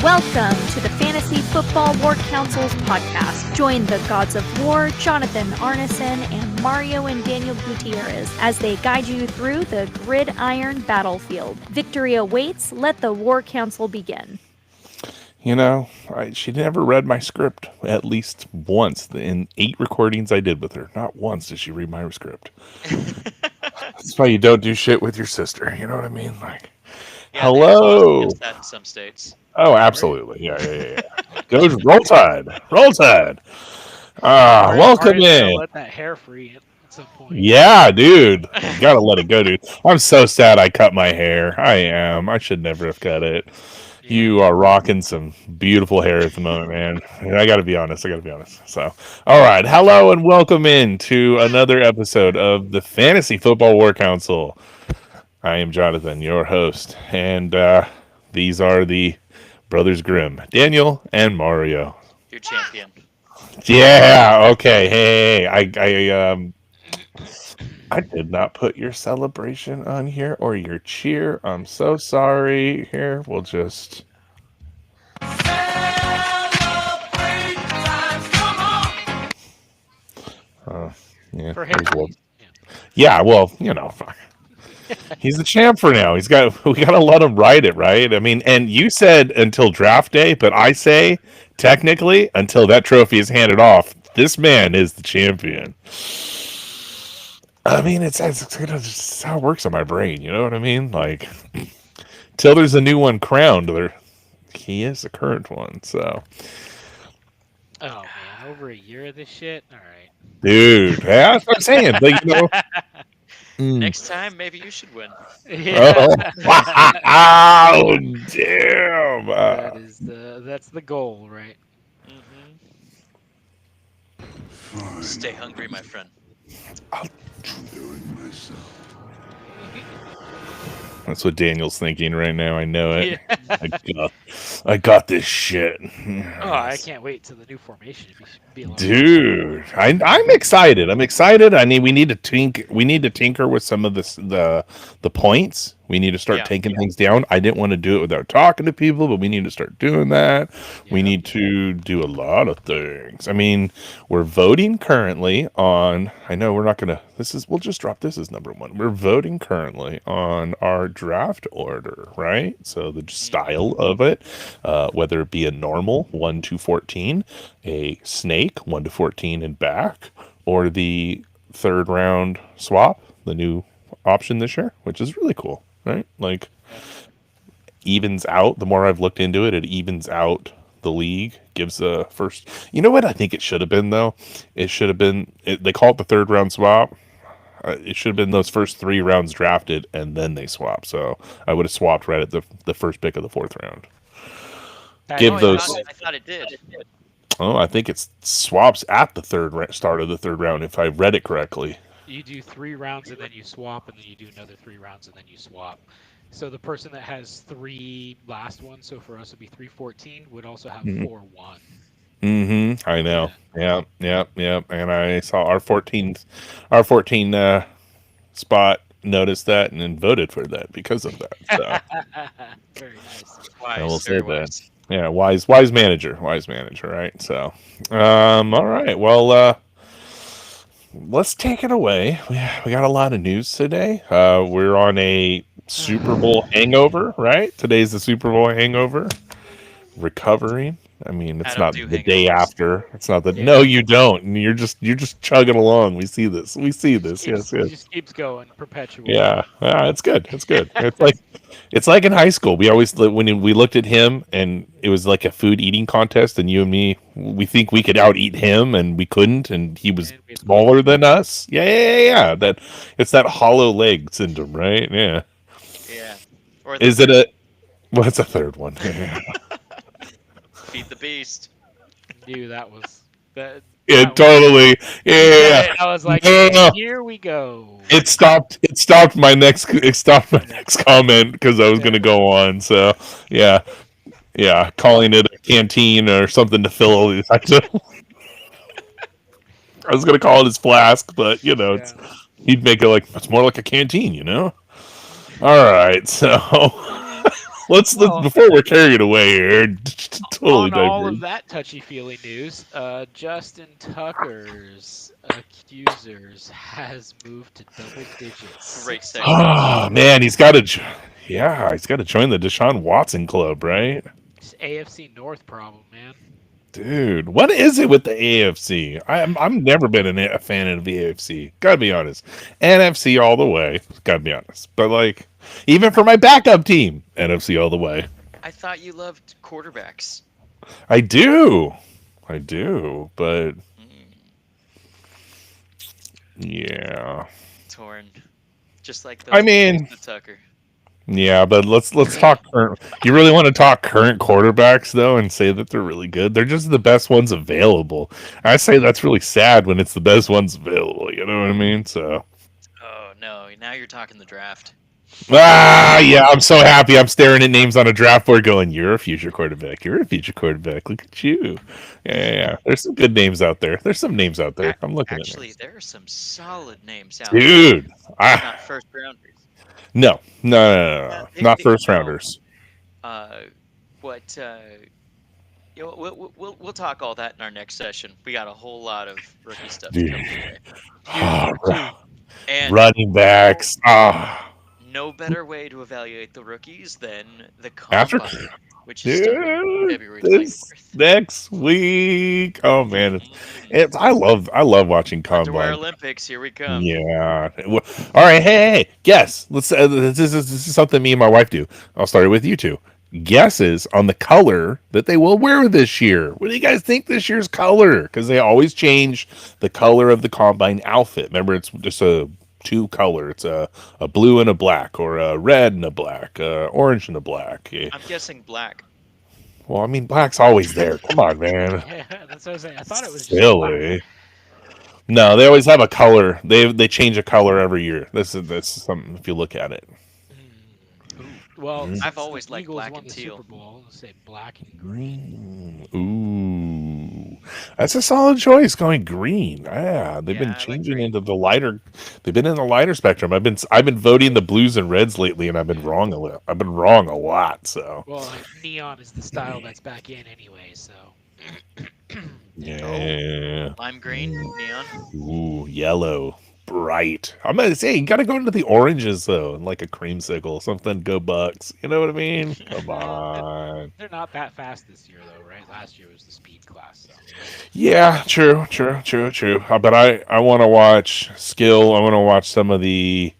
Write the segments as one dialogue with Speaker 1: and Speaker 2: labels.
Speaker 1: Welcome to the Fantasy Football War Council's podcast. Join the gods of war, Jonathan Arneson and Mario and Daniel Gutierrez, as they guide you through the gridiron battlefield. Victory awaits. Let the War Council begin.
Speaker 2: You know, she never read my script at least once in 8 recordings I did with her. Not once did she read my script. That's why you don't do shit with your sister. You know what I mean? Like,
Speaker 3: yeah,
Speaker 2: hello.
Speaker 3: That in some states.
Speaker 2: Oh, absolutely. Yeah. Goes roll tide. Welcome in.
Speaker 4: Let that hair free at some point.
Speaker 2: Yeah, dude. You gotta let it go, dude. I'm so sad I cut my hair. I am. I should never have cut it. Yeah. You are rocking some beautiful hair at the moment, man. I gotta be honest. So, all right. Hello and welcome in to another episode of the Fantasy Football War Council. I am Jonathan, your host, and these are the Brothers Grimm, Daniel and Mario.
Speaker 3: Your champion.
Speaker 2: Yeah. Okay. Hey. I did not put your celebration on here or your cheer. I'm so sorry. Here, we'll just yeah.
Speaker 4: For him.
Speaker 2: Yeah. Well, you know. He's the champ for now. We gotta let him ride it, right? I mean, and you said until draft day, but I say technically until that trophy is handed off, this man is the champion. I mean, it's just how it works on my brain. You know what I mean? Like, till there's a new one crowned, he is the current one. So,
Speaker 4: oh man, over a year of this shit. All right,
Speaker 2: dude. That's what I'm saying. But you know.
Speaker 3: Next time, maybe you should win.
Speaker 4: Yeah.
Speaker 2: Oh, damn!
Speaker 4: That's the goal, right?
Speaker 3: Mm-hmm. Stay hungry, my friend.
Speaker 2: I'll do it myself. That's what Daniel's thinking right now. I know it. Yeah. I got this shit.
Speaker 4: Oh, I can't wait till the new formation.
Speaker 2: Dude, I'm excited. I mean, we need to tinker with some of the points. We need to start taking things down. I didn't want to do it without talking to people, but we need to start doing that. Yeah. We need to do a lot of things. I mean, we're voting currently on. I know we're not gonna. We'll just drop this as number 1. We're voting currently on our draft order, right? So the style of it, whether it be a normal 1 to 14, a snake 1 to 14 and back, or the 3rd round swap, the new option this year, which is really cool, right? Like, evens out. The more I've looked into it, it evens out the league, gives the first. You know what I think it should have been though? It should have been. They call it the 3rd round swap. It should have been those first 3 rounds drafted and then they swap. So I would have swapped right at the first pick of the 4th round.
Speaker 3: I thought it did.
Speaker 2: Oh, I think it swaps at the start of the 3rd round, if I read it correctly.
Speaker 4: You do 3 rounds and then you swap, and then you do another 3 rounds and then you swap. So the person that has 3 last ones, so for us it'd be 314, would also have 4-1.
Speaker 2: Mm-hmm. I know. Yeah. And I saw our 14 spot noticed that and then voted for that because of that. So.
Speaker 4: Very nice.
Speaker 3: Wise,
Speaker 2: I will say
Speaker 3: wise.
Speaker 2: that. Yeah, wise manager, right? So, all right. Well, let's take it away. We got a lot of news today. We're on a Super Bowl hangover, right? Today's the Super Bowl hangover. Recovering. I mean, it's not the day after. It's not the. Yeah. No, you don't. You're just chugging along. We see this. Yes.
Speaker 4: It just keeps going perpetually.
Speaker 2: Yeah, it's good. It's like in high school. We always, when we looked at him, and it was like a food eating contest, and you and me, we think we could out eat him, and we couldn't, and he was smaller than us. Yeah. That it's that hollow leg syndrome, right? Yeah.
Speaker 3: Yeah.
Speaker 2: Is it a? What's a 3rd one?
Speaker 3: Feed the beast.
Speaker 4: Knew that was that.
Speaker 2: It totally. Yeah.
Speaker 4: I was like, here we go.
Speaker 2: It stopped my next comment because I was going to go on. So yeah, calling it a canteen or something to fill I was going to call it his flask, but it's He'd make it like it's more like a canteen, you know. All right, so let's before we're carried away here. Totally
Speaker 4: on all
Speaker 2: diverse.
Speaker 4: of that touchy-feely news, Justin Tucker's accusers has moved to double digits.
Speaker 3: Great segue.
Speaker 2: Oh man, he's got to join the Deshaun Watson club, right?
Speaker 4: It's AFC North problem, man.
Speaker 2: Dude, what is it with the AFC? I've never been a fan of the AFC. Gotta be honest. NFC all the way. Gotta be honest. But like, even for my backup team, NFC all the way.
Speaker 3: I thought you loved quarterbacks.
Speaker 2: I do, but yeah.
Speaker 3: Torn. Just like
Speaker 2: I mean,
Speaker 3: the Tucker.
Speaker 2: Yeah, but let's talk current. You really want to talk current quarterbacks though, and say that they're really good? They're just the best ones available. I say that's really sad when it's the best ones available. You know what I mean? So.
Speaker 3: Oh no! Now you're talking the draft.
Speaker 2: Yeah, I'm so happy. I'm staring at names on a draft board, going, "You're a future quarterback. You're a future quarterback. Look at you." Yeah. There's some good names out there. There's some names out there. I'm looking
Speaker 3: Actually,
Speaker 2: at.
Speaker 3: there are some solid names out
Speaker 2: Dude,
Speaker 3: there. Not first rounders.
Speaker 2: No, not first rounders.
Speaker 3: We'll talk all that in our next session. We got a whole lot of rookie stuff to come today. And
Speaker 2: running backs.
Speaker 3: no better way to evaluate the rookies than the combine, which is February 24th.
Speaker 2: Next week. Oh man, I love watching combine.
Speaker 3: Underwear Olympics, here we come.
Speaker 2: Yeah. All right. Hey. Guess. Let's. This is something me and my wife do. I'll start it with you two. Guesses on the color that they will wear this year. What do you guys think this year's color? Because they always change the color of the combine outfit. Remember, it's just a two color. It's a blue and a black, or a red and a black, orange and a black.
Speaker 3: I'm guessing black.
Speaker 2: Well, I mean, black's always there. Come on, man.
Speaker 4: Yeah, that's what I was saying. I thought it was just
Speaker 2: silly. No, they always have a color. They change a color every year. This is something if you look at it.
Speaker 4: Well,
Speaker 3: I've always liked
Speaker 4: Eagles
Speaker 3: black
Speaker 4: won
Speaker 3: and
Speaker 4: the
Speaker 3: teal.
Speaker 4: Super Bowl, say black and green.
Speaker 2: Ooh, that's a solid choice. Going green. Yeah, they've been changing into the lighter. They've been in the lighter spectrum. I've been voting the blues and reds lately, and I've been wrong a lot. So.
Speaker 4: Well, like, neon is the style that's back in anyway. So.
Speaker 2: Yeah.
Speaker 3: Lime green, neon.
Speaker 2: Ooh, yellow. Bright. I'm gonna say you gotta go into the oranges though, and like a creamsicle, something. Go Bucks. You know what I mean? Come on.
Speaker 4: They're not that fast this year though, right? Last year was the speed class. So.
Speaker 2: Yeah, true. But I want to watch skill. I want to watch some of the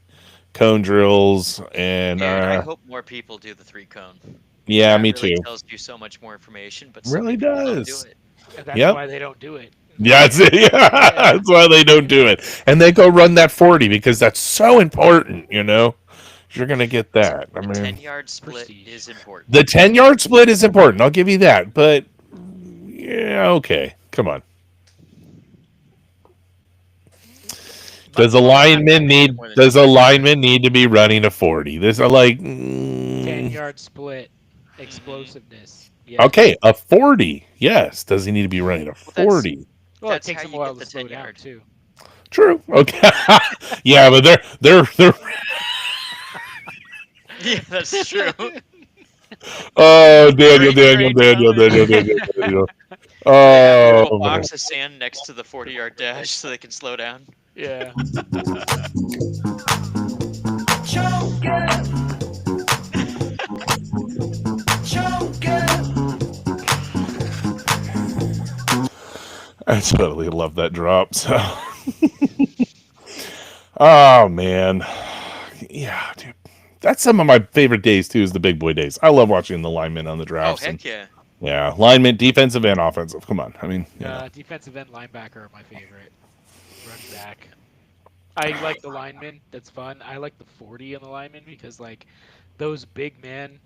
Speaker 2: cone drills, and
Speaker 3: I hope more people do the 3-cone.
Speaker 2: Yeah, me
Speaker 3: really
Speaker 2: too.
Speaker 3: Tells you so much more information, but
Speaker 2: really does.
Speaker 3: Don't do it.
Speaker 4: And that's why they don't do it.
Speaker 2: Yeah, that's it. Yeah, that's why they don't do it. And they go run that 40 because that's so important, you know? You're going to get that.
Speaker 3: The 10-yard split is important.
Speaker 2: The 10-yard split is important. I'll give you that. But, yeah, okay. Come on. Does a lineman need to be running a 40? There's a
Speaker 4: 10-yard split, explosiveness.
Speaker 2: Yeah. Okay, a 40. Yes. Does he need to be running a 40?
Speaker 4: Well, it takes them a while to slow down too.
Speaker 2: True. Okay. Yeah, but they're
Speaker 3: Yeah, that's true.
Speaker 2: Oh, Daniel. Oh,
Speaker 3: a box of sand next to the 40-yard dash so they can slow down.
Speaker 4: Yeah.
Speaker 2: I totally love that drop. So, oh man, yeah, dude, that's some of my favorite days too. Is the big boy days. I love watching the linemen on the drafts.
Speaker 3: Oh heck yeah!
Speaker 2: Yeah, linemen, defensive and offensive. Come on, I mean,
Speaker 4: defensive end linebacker are my favorite. Running back. I like the linemen. That's fun. I like the 40 in the linemen because like those big men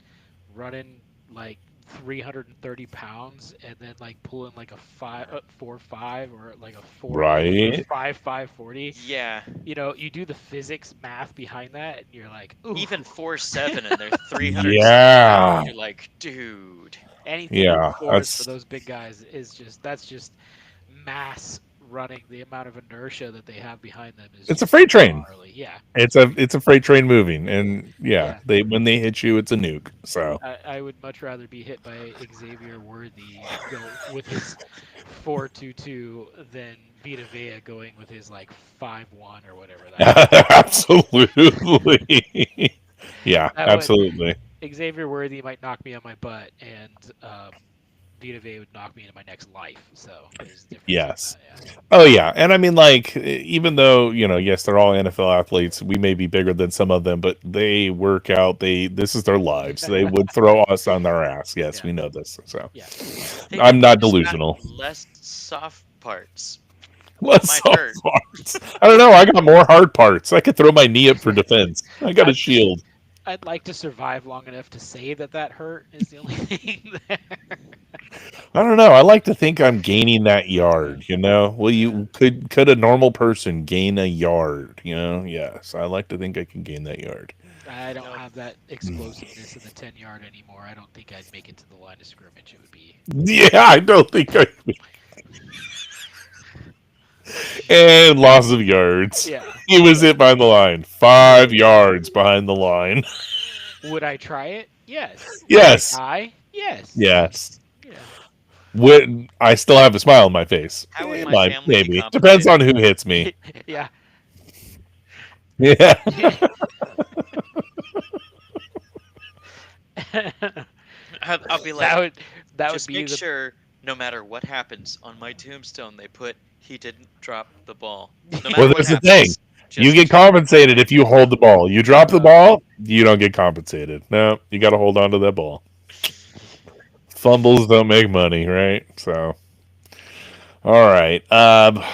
Speaker 4: running like 330 pounds and then like pulling like a 4.5 or like a 5.5 40.
Speaker 3: Yeah.
Speaker 4: You know, you do the physics math behind that and you're like, ooh.
Speaker 3: Even 4.7 and they're 300.
Speaker 2: Yeah.
Speaker 3: You're like, dude.
Speaker 4: Anything for those big guys is just mass running, the amount of inertia that they have behind them is
Speaker 2: It's a
Speaker 4: just
Speaker 2: freight train.
Speaker 4: gnarly. Yeah.
Speaker 2: It's a freight train moving, and when they hit you, it's a nuke. So
Speaker 4: I would much rather be hit by Xavier Worthy go with his 4.22 than Vita Vea going with his like 5.1 or whatever that.
Speaker 2: absolutely, yeah,
Speaker 4: That
Speaker 2: absolutely.
Speaker 4: Xavier Worthy might knock me on my butt, and Vita Vea would knock me into my next life. So there's a difference.
Speaker 2: Yes.
Speaker 4: On that,
Speaker 2: Oh yeah, and I mean, like, even though yes, they're all NFL athletes, we may be bigger than some of them, but they work out. This is their lives. They would throw us on their ass. Yes,
Speaker 4: Yeah.
Speaker 2: we know this. So
Speaker 4: Yeah.
Speaker 2: I'm not
Speaker 3: just got
Speaker 2: delusional.
Speaker 3: less soft parts.
Speaker 2: Let's
Speaker 3: Might
Speaker 2: soft
Speaker 3: hurt.
Speaker 2: parts. I don't know. I got more hard parts. I could throw my knee up for defense. I got a shield.
Speaker 4: I'd like to survive long enough to say that hurt is the only thing there.
Speaker 2: I don't know. I like to think I'm gaining that yard. Well, you could a normal person gain a yard? Yes, I like to think I can gain that yard.
Speaker 4: I don't have that explosiveness in the 10-yard anymore. I don't think I'd make it to the line of scrimmage. It would be.
Speaker 2: Yeah, I don't think I. And loss of yards.
Speaker 4: Yeah.
Speaker 2: He was hit behind the line. 5 yards behind the line.
Speaker 4: Would I try it? Yes.
Speaker 2: Yes.
Speaker 4: Would I? Yes.
Speaker 2: Yes.
Speaker 4: Yeah.
Speaker 2: Would I still have a smile on my face?
Speaker 3: How would my family
Speaker 2: Maybe.
Speaker 3: be
Speaker 2: Depends on who hits me.
Speaker 4: Yeah.
Speaker 2: Yeah.
Speaker 3: I'll be like,
Speaker 4: that
Speaker 3: just
Speaker 4: would be
Speaker 3: make sure no matter what happens on my tombstone, they put he didn't drop the ball. No matter
Speaker 2: Well,
Speaker 3: what
Speaker 2: that's the
Speaker 3: happens,
Speaker 2: thing. You
Speaker 3: just
Speaker 2: get compensated if you hold the ball. You drop the ball, you don't get compensated. No, you got to hold on to that ball. Fumbles don't make money, right? So, all right.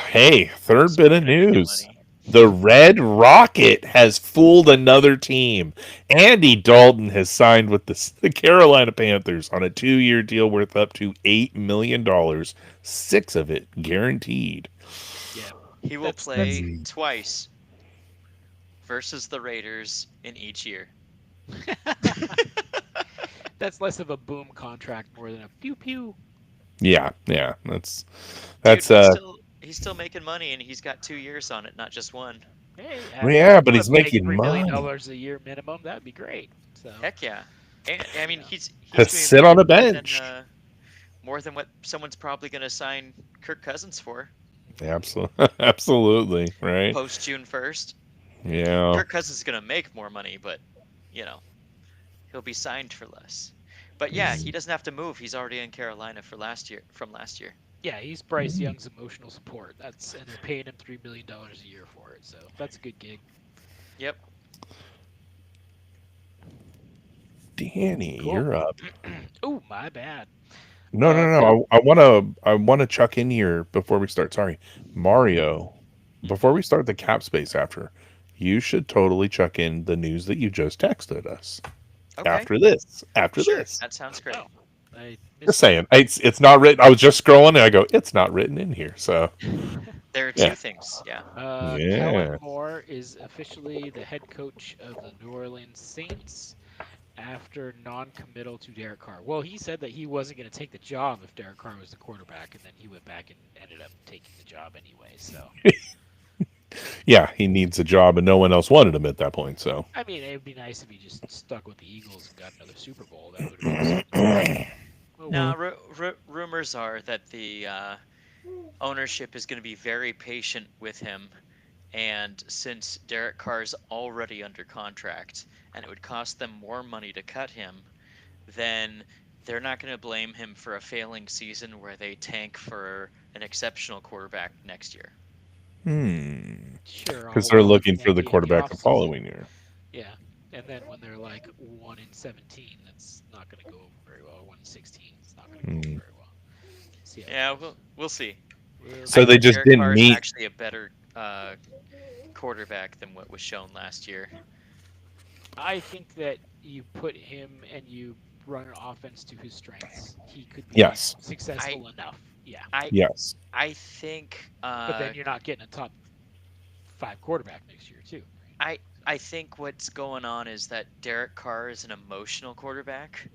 Speaker 2: Hey, third bit of news. The Red Rocket has fooled another team. Andy Dalton has signed with the Carolina Panthers on a 2-year deal worth up to $8 million, 6 of it guaranteed.
Speaker 4: Yeah.
Speaker 3: He will play twice versus the Raiders in each year.
Speaker 4: That's less of a boom contract more than a pew pew.
Speaker 2: Yeah. That's
Speaker 3: Dude, he's still making money, and he's got 2 years on it, not just one.
Speaker 4: Hey,
Speaker 2: yeah, but he's making
Speaker 4: $3
Speaker 2: money.
Speaker 4: million a year minimum. That'd be great. So.
Speaker 3: Heck yeah! And, I mean, he's
Speaker 2: to sit on a bench.
Speaker 3: More than what someone's probably going to sign Kirk Cousins for.
Speaker 2: Absolutely, right.
Speaker 3: Post June 1st.
Speaker 2: Yeah.
Speaker 3: Kirk Cousins is going to make more money, but he'll be signed for less. But yeah, he doesn't have to move. He's already in Carolina from last year.
Speaker 4: Yeah, he's Bryce Young's emotional support. And they're paying him $3 million a year for it. So that's a good gig.
Speaker 3: Yep.
Speaker 2: Danny, you're up.
Speaker 4: Oh, my bad.
Speaker 2: No. I want to chuck in here before we start. Sorry, Mario. Before we start the cap space, you should totally chuck in the news that you just texted us.
Speaker 3: Okay.
Speaker 2: After this.
Speaker 3: That sounds great.
Speaker 2: Just saying, it's not written. I was just scrolling and I go, it's not written in here. So
Speaker 3: there are two things. Yeah.
Speaker 4: Kellen Moore is officially the head coach of the New Orleans Saints after non-committal to Derek Carr. Well, he said that he wasn't going to take the job if Derek Carr was the quarterback, and then he went back and ended up taking the job anyway. So.
Speaker 2: Yeah, he needs a job, and no one else wanted him at that point. So
Speaker 4: I mean, it would be nice if he just stuck with the Eagles and got another Super Bowl. That would have been
Speaker 3: No, rumors are that the ownership is going to be very patient with him, and since Derek Carr's already under contract, and it would cost them more money to cut him, then they're not going to blame him for a failing season where they tank for an exceptional quarterback next year.
Speaker 4: Sure.
Speaker 2: Because they're looking for the quarterback the following year.
Speaker 4: Yeah, and then when they're like 1-17, that's not going to go over very well. 1-16, it's not going to go over very well.
Speaker 3: Yeah, we'll see.
Speaker 2: So they just
Speaker 3: Derek
Speaker 2: didn't
Speaker 3: Carr
Speaker 2: meet.
Speaker 3: Is actually a better quarterback than what was shown last year.
Speaker 4: I think that you put him and you run an offense to his strengths, he could be successful enough. Yeah.
Speaker 3: I think.
Speaker 4: But then you're not getting a top 5 quarterback next year too.
Speaker 3: Right? I think what's going on is that Derek Carr is an emotional quarterback,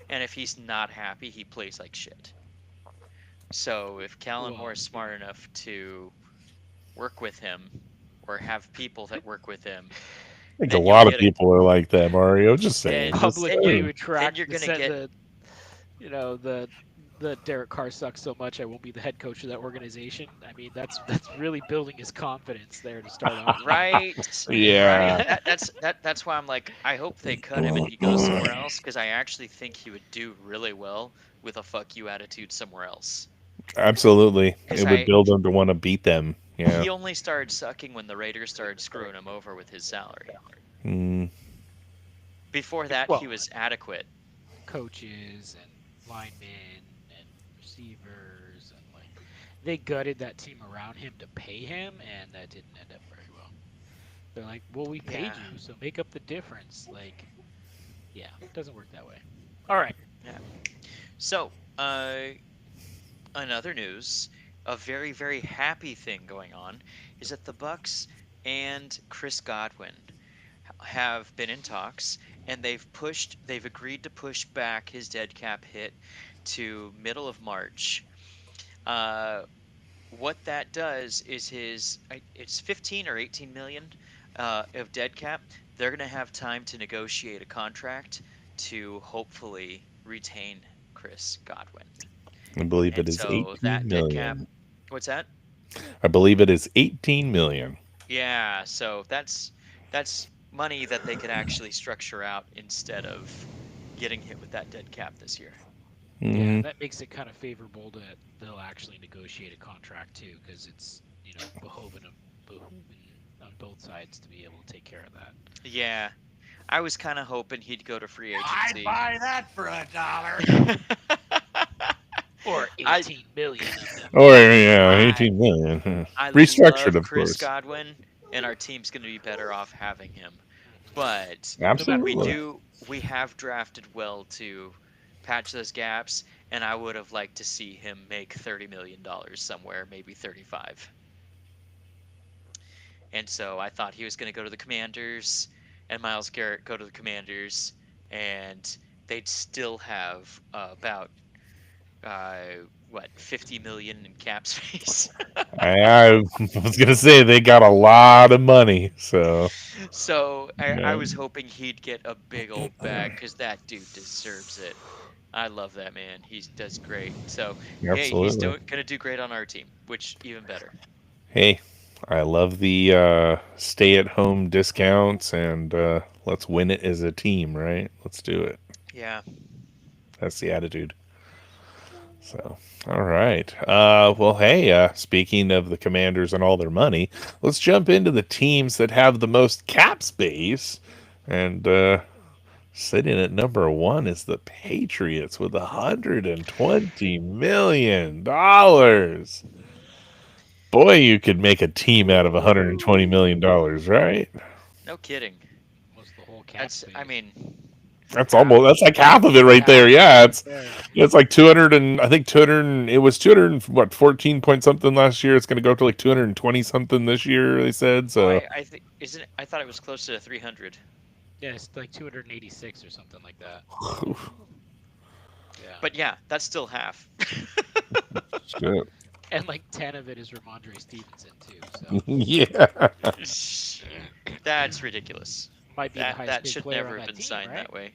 Speaker 3: and if he's not happy, he plays like shit. So if Kellen
Speaker 4: Well,
Speaker 3: Moore is smart enough to work with him or have people that work with him,
Speaker 2: I think a
Speaker 3: then you'll
Speaker 2: lot of
Speaker 3: get a
Speaker 2: people are like that, Mario. Just saying.
Speaker 3: then
Speaker 2: Just
Speaker 3: then
Speaker 4: publicly
Speaker 3: you're
Speaker 2: saying.
Speaker 3: then
Speaker 4: retract
Speaker 3: you're
Speaker 4: the
Speaker 3: gonna
Speaker 4: set
Speaker 3: get
Speaker 4: the Derek Carr sucks so much I won't be the head coach of that organization. I mean, that's really building his confidence there to start off the year.
Speaker 3: right, right.
Speaker 2: Yeah.
Speaker 3: That's why I'm like, I hope they cut him and he goes somewhere else because I actually think he would do really well with a fuck you attitude somewhere else.
Speaker 2: Absolutely.
Speaker 3: Because
Speaker 2: It would build them to want to beat them. Yeah.
Speaker 3: he only started sucking when the Raiders started screwing him over with his salary.
Speaker 2: Mm.
Speaker 3: Before that, he
Speaker 4: Well,
Speaker 3: was adequate.
Speaker 4: coaches and linemen and receivers and like they gutted that team around him to pay him, and that didn't end up very well. They're like, well, we paid
Speaker 3: Yeah,
Speaker 4: you, so make up the difference. Like, yeah, it doesn't work that way. All right.
Speaker 3: yeah. So, another news, a very, very happy thing going on is that the Bucks and Chris Godwin have been in talks, and they've agreed to push back his dead cap hit to middle of March. Uh, what that does is it's 15 or 18 million of dead cap. They're going to have time to negotiate a contract to hopefully retain Chris Godwin.
Speaker 2: I believe it
Speaker 3: And
Speaker 2: is
Speaker 3: so
Speaker 2: 18
Speaker 3: that dead cap,
Speaker 2: million.
Speaker 3: what's that?
Speaker 2: I believe it is 18 million.
Speaker 3: Yeah, so that's money that they could actually structure out instead of getting hit with that dead cap this year.
Speaker 4: Yeah,
Speaker 2: Mm.
Speaker 4: that makes it kind of favorable that they'll actually negotiate a contract too, because it's behooving on both sides to be able to take care of that.
Speaker 3: Yeah, I was kind of hoping he'd go to free
Speaker 5: I'd
Speaker 3: agency.
Speaker 5: buy that for $1.
Speaker 4: Or
Speaker 3: I
Speaker 4: 18 million of them.
Speaker 2: Oh, yeah,
Speaker 3: I
Speaker 2: 18 million.
Speaker 3: I
Speaker 2: Restructured,
Speaker 3: love
Speaker 2: of
Speaker 3: Chris
Speaker 2: course.
Speaker 3: Godwin, and our team's going to be better off having him. But
Speaker 4: No matter
Speaker 3: we
Speaker 2: Absolutely.
Speaker 3: we have drafted well to patch those gaps, and I would have liked to see him make $30 million somewhere, maybe 35. And so I thought he was going to go to the Commanders, and Miles Garrett go to the Commanders, and they'd still have about what 50 million in cap space.
Speaker 2: I was going to say they got a lot of money. So,
Speaker 3: So I
Speaker 2: yeah.
Speaker 3: was hoping he'd get a big old bag because that dude deserves it. I love that man. He does great. So hey, he's
Speaker 2: Absolutely.
Speaker 3: gonna do great on our team, which even better.
Speaker 2: Hey, I love the stay at home discounts and let's win it as a team, right? Let's do it.
Speaker 3: Yeah.
Speaker 2: That's the attitude. So, all right. Well, hey, speaking of the Commanders and all their money, let's jump into the teams that have the most cap space. And sitting at number one is the Patriots with $120 million. Boy, you could make a team out of $120 million, right?
Speaker 3: No kidding.
Speaker 4: Almost the whole cap
Speaker 3: That's
Speaker 4: space.
Speaker 3: I mean
Speaker 2: That's like half of it right there. Yeah,
Speaker 4: Right
Speaker 2: it's
Speaker 4: there.
Speaker 2: it's like 200 and I think 200 it was 200 what 14 point something last year. It's going to go up to like 220 something this year, they said.
Speaker 3: oh
Speaker 2: So
Speaker 3: I think isn't it, I thought it was closer to 300.
Speaker 4: Yeah, it's like 286 or something like that. Yeah.
Speaker 3: But yeah, that's still half.
Speaker 2: shit.
Speaker 4: And like 10 of it is Ramondre Stevenson too. So
Speaker 2: Yeah.
Speaker 3: That's ridiculous.
Speaker 4: might be the highest
Speaker 3: That
Speaker 4: paid
Speaker 3: should
Speaker 4: player
Speaker 3: never
Speaker 4: on
Speaker 3: have
Speaker 4: that
Speaker 3: been
Speaker 4: team,
Speaker 3: signed
Speaker 4: right?
Speaker 3: that way.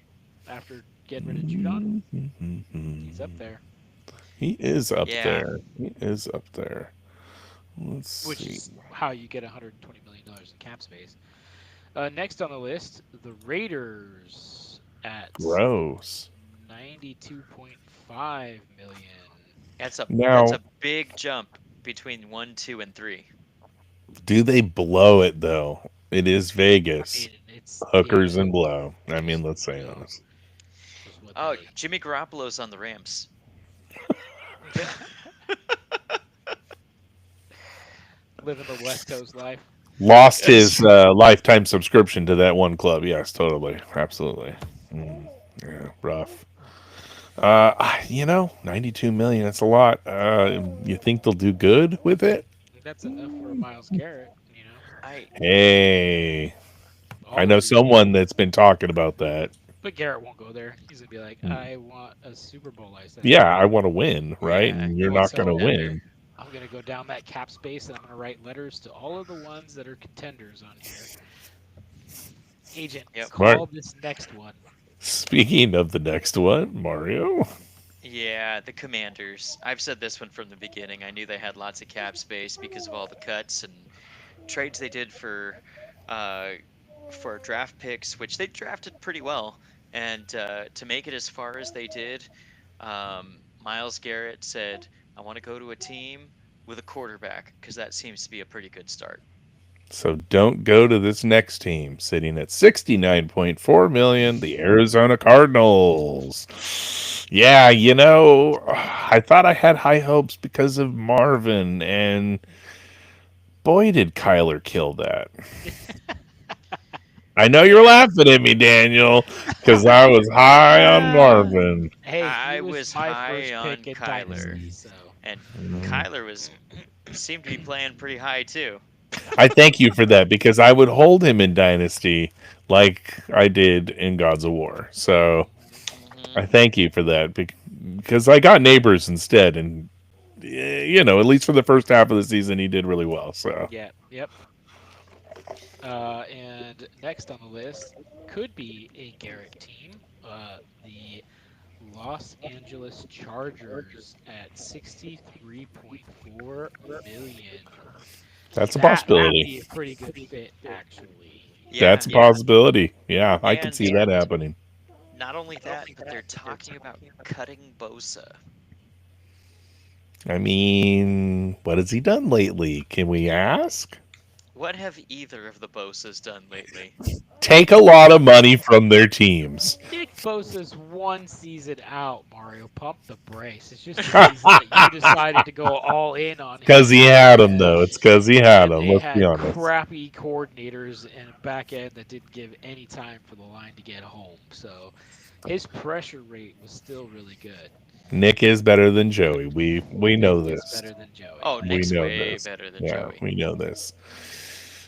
Speaker 4: After getting rid of Judon, he's up there.
Speaker 2: He is up
Speaker 3: Yeah.
Speaker 2: there. He is up there. Let's
Speaker 4: Which
Speaker 2: see.
Speaker 4: is how you get $120 million in cap space. Next on the list, the Raiders at
Speaker 2: Gross.
Speaker 4: 92.5 million.
Speaker 3: That's a
Speaker 2: Now,
Speaker 3: big jump between 1, 2, and 3.
Speaker 2: do they blow it though? It is
Speaker 4: I
Speaker 2: Vegas.
Speaker 4: mean, it's
Speaker 2: Hookers
Speaker 4: yeah,
Speaker 2: and blow. I
Speaker 4: just
Speaker 2: mean, let's say
Speaker 4: blow.
Speaker 2: honest.
Speaker 4: Was what
Speaker 3: Oh,
Speaker 4: they-
Speaker 3: Jimmy Garoppolo's on the Rams.
Speaker 4: living the West Coast life.
Speaker 2: Lost his lifetime subscription to that one club. Yes, totally. Absolutely. Yeah, rough. 92 million, that's a lot. You think they'll do good with it?
Speaker 4: That's enough for a Miles Garrett,
Speaker 3: I
Speaker 2: Hey, I know
Speaker 4: Already.
Speaker 2: someone that's been talking about that.
Speaker 4: But Garrett won't go there. He's gonna be like,
Speaker 2: Mm.
Speaker 4: I want a Super Bowl license.
Speaker 2: Yeah, I want to win, right?
Speaker 3: Yeah,
Speaker 2: And
Speaker 3: he
Speaker 2: you're
Speaker 3: wants
Speaker 2: not
Speaker 3: a
Speaker 2: going to
Speaker 3: contender.
Speaker 2: win.
Speaker 4: I'm gonna go down that cap space and I'm gonna write letters to all of the ones that are contenders on here. Agent,
Speaker 3: Yep.
Speaker 2: Smart.
Speaker 4: call this next one.
Speaker 2: Speaking of the next one, Mario.
Speaker 3: Yeah, the Commanders. I've said this one from the beginning. I knew they had lots of cap space because of all the cuts and trades they did uh, for draft picks, which they drafted pretty well. And to make it as far as they did, Miles Garrett said, "I want to go to a team with a quarterback because that seems to be a pretty good start."
Speaker 2: So don't go to this next team sitting at 69.4 million, the Arizona Cardinals. Yeah, I thought I had high hopes because of Marvin, and boy did Kyler kill that. I know you're laughing at me, Daniel, because I was high on Marvin.
Speaker 4: Hey, he
Speaker 3: I
Speaker 4: was
Speaker 3: was
Speaker 4: my
Speaker 3: high
Speaker 4: first
Speaker 3: on
Speaker 4: pick in
Speaker 3: Kyler,
Speaker 4: Dynasty, so
Speaker 3: and
Speaker 2: Mm.
Speaker 3: Kyler seemed to be playing pretty high too.
Speaker 2: I thank you for that because I would hold him in Dynasty like I did in Gods of War. So I
Speaker 3: Hmm.
Speaker 2: thank you for that because I got neighbors instead, and at least for the first half of the season, he did really well. So
Speaker 4: yeah, yep. And next on the list could be a Garrett team. The Los Angeles Chargers at 63.4 million.
Speaker 2: that's a
Speaker 4: That would
Speaker 2: possibility.
Speaker 4: be a pretty good fit, actually.
Speaker 3: Yeah,
Speaker 2: That's a possibility. Yeah, I could
Speaker 3: and
Speaker 2: see that happening.
Speaker 3: not only that, but they're talking about cutting Bosa.
Speaker 2: I mean, what has he done lately? Can we ask?
Speaker 3: What have either of the Bosas done lately?
Speaker 2: Take a lot of money from their teams.
Speaker 4: Nick Bosa's one season out, Mario. Pump the brakes. It's just the season that you decided to go all in on him.
Speaker 2: Because he had him, though. It's because he had
Speaker 4: And
Speaker 2: him.
Speaker 4: they
Speaker 2: Let's be
Speaker 4: had
Speaker 2: honest.
Speaker 4: crappy coordinators and a back end that didn't give any time for the line to get home. So his pressure rate was still really good.
Speaker 2: Nick is better than Joey. We know
Speaker 4: Nick is
Speaker 2: this.
Speaker 4: better than Joey.
Speaker 3: Oh,
Speaker 2: We
Speaker 3: Nick's
Speaker 2: know
Speaker 3: way
Speaker 2: this.
Speaker 3: better than
Speaker 2: Yeah,
Speaker 3: Joey.
Speaker 2: we know this.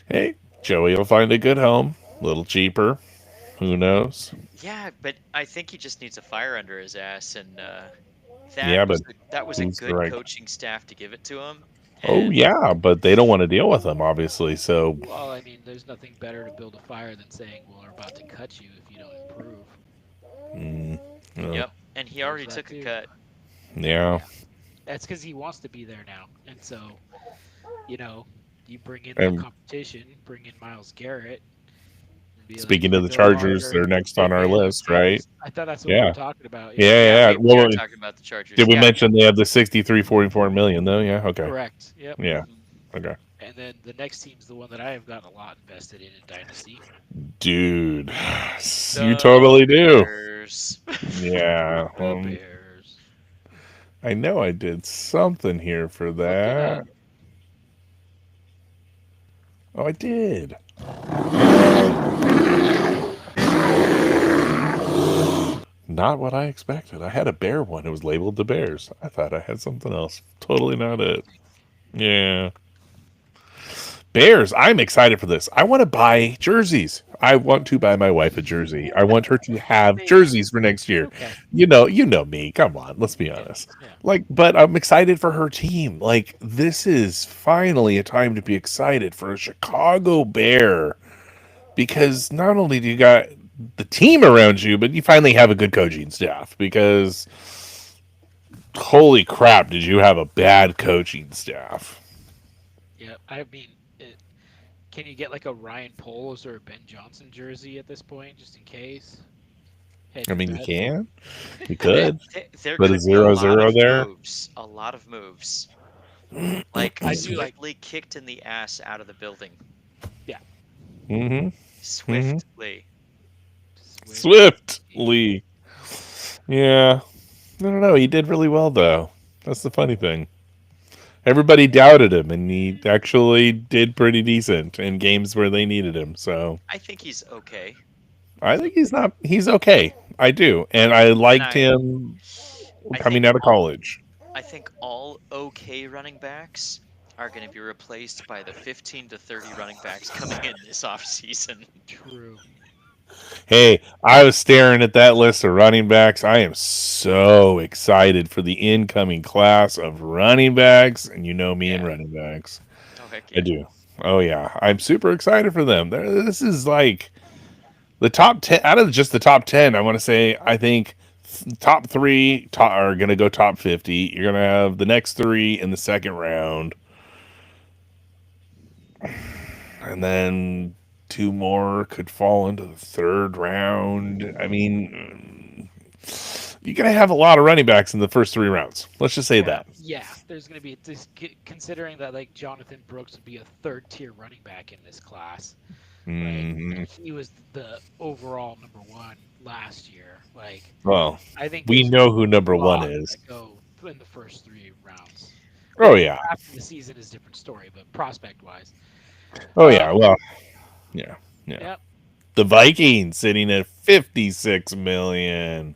Speaker 2: Hey, Joey will find a good home. A little cheaper. Who knows?
Speaker 3: Yeah, but I think he just needs a fire under his ass, and
Speaker 2: Yeah, but
Speaker 3: that was a
Speaker 2: who's the
Speaker 3: good
Speaker 2: right?
Speaker 3: coaching staff to give it to him.
Speaker 2: Oh
Speaker 3: And
Speaker 2: yeah, but they don't want to deal with him, obviously. So
Speaker 4: Well, I mean, there's nothing better to build a fire than saying, "Well, we're about to cut you if you don't improve."
Speaker 2: mm, no.
Speaker 3: yep, and he
Speaker 4: There's
Speaker 3: already
Speaker 4: that
Speaker 3: took a
Speaker 4: too.
Speaker 3: cut.
Speaker 2: Yeah.
Speaker 4: That's because he wants to be there now, and so you know, you bring in the
Speaker 2: And
Speaker 4: competition, bring in Miles Garrett. And be like,
Speaker 2: speaking of
Speaker 4: "You're
Speaker 2: the
Speaker 4: no
Speaker 2: Chargers,
Speaker 4: longer
Speaker 2: they're next
Speaker 4: big
Speaker 2: on our
Speaker 4: man on
Speaker 2: list, right?
Speaker 4: defense." I thought that's what we were
Speaker 2: Yeah.
Speaker 4: talking about.
Speaker 2: Yeah,
Speaker 4: Yeah,
Speaker 3: Yeah,
Speaker 2: yeah.
Speaker 3: we are
Speaker 2: Well,
Speaker 3: talking about the
Speaker 2: did
Speaker 3: Chargers.
Speaker 2: we
Speaker 3: Yeah.
Speaker 2: mention they have the 63.44 million though? Yeah. Okay.
Speaker 4: correct. Yep.
Speaker 2: Yeah.
Speaker 3: Mhm.
Speaker 2: Okay.
Speaker 4: And then the next team's the one that I have gotten a lot invested in Dynasty.
Speaker 2: Dude, you
Speaker 3: The
Speaker 2: totally do.
Speaker 3: Bears.
Speaker 2: Yeah.
Speaker 4: The Bears.
Speaker 2: I know I did something here for
Speaker 4: Look it
Speaker 2: that.
Speaker 4: up.
Speaker 2: Oh, I did. Not what I expected. I had a bear one. It was labeled the Bears. I thought I had something else. Totally not it. Yeah. Bears. I'm excited for this. I want to buy jerseys. I want to buy my wife a jersey. I want her to have jerseys for next year.
Speaker 4: Okay.
Speaker 2: You know me. Come on, let's be honest.
Speaker 4: Yeah.
Speaker 2: Like, but I'm excited for her team. Like, this is finally a time to be excited for a Chicago Bear because not only do you got the team around you, but you finally have a good coaching staff because holy crap, did you have a bad coaching staff?
Speaker 4: Yeah. I mean, can you get like a Ryan Poles or a Ben Johnson jersey at this point, just in case? Hey,
Speaker 2: I mean, you
Speaker 4: Brad.
Speaker 2: can, you
Speaker 3: There,
Speaker 2: could,
Speaker 3: there
Speaker 2: but a
Speaker 3: could be a lot
Speaker 2: 0-0
Speaker 3: of
Speaker 2: there.
Speaker 3: moves. A lot of moves. Like
Speaker 4: I do like-
Speaker 3: swiftly kicked in the ass out of the building.
Speaker 2: Mm-hmm.
Speaker 3: Swiftly.
Speaker 2: Swiftly. Yeah. I don't know. He did really well, though. That's the funny thing. Everybody doubted him, and he actually did pretty decent in games where they needed him. So
Speaker 3: I think he's okay.
Speaker 2: I think he's okay. I do. And I liked him
Speaker 3: I
Speaker 2: coming
Speaker 3: think
Speaker 2: out of college.
Speaker 3: I think all okay running backs are going to be replaced by the 15 to 30 running backs coming in this offseason.
Speaker 4: True.
Speaker 2: Hey, I was staring at that list of running backs. I am so excited for the incoming class of running backs, and you know me and
Speaker 3: Yeah.
Speaker 2: running backs.
Speaker 3: Oh heck
Speaker 2: I
Speaker 3: yeah.
Speaker 2: do. Oh yeah, I'm super excited for them. This is like the top 10 out of just the top 10. I want to say I think top three are going to go top 50. You're going to have the next three in the second round, and then two more could fall into the third round. I mean, you're going to have a lot of running backs in the first three rounds. Let's just say that.
Speaker 4: Yeah, there's going to be considering that like Jonathan Brooks would be a third tier running back in this class. Like
Speaker 2: Mhm.
Speaker 4: he was the overall number one last year. Like
Speaker 2: Well,
Speaker 4: I think
Speaker 2: we
Speaker 4: there's
Speaker 2: know who
Speaker 4: a
Speaker 2: number one
Speaker 4: lot
Speaker 2: is.
Speaker 4: that go in the first three rounds.
Speaker 2: Oh yeah.
Speaker 4: After the season is a different story, but prospect wise.
Speaker 2: Oh yeah. Well, yeah. Yeah.
Speaker 4: Yep.
Speaker 2: The Vikings sitting at 56 million.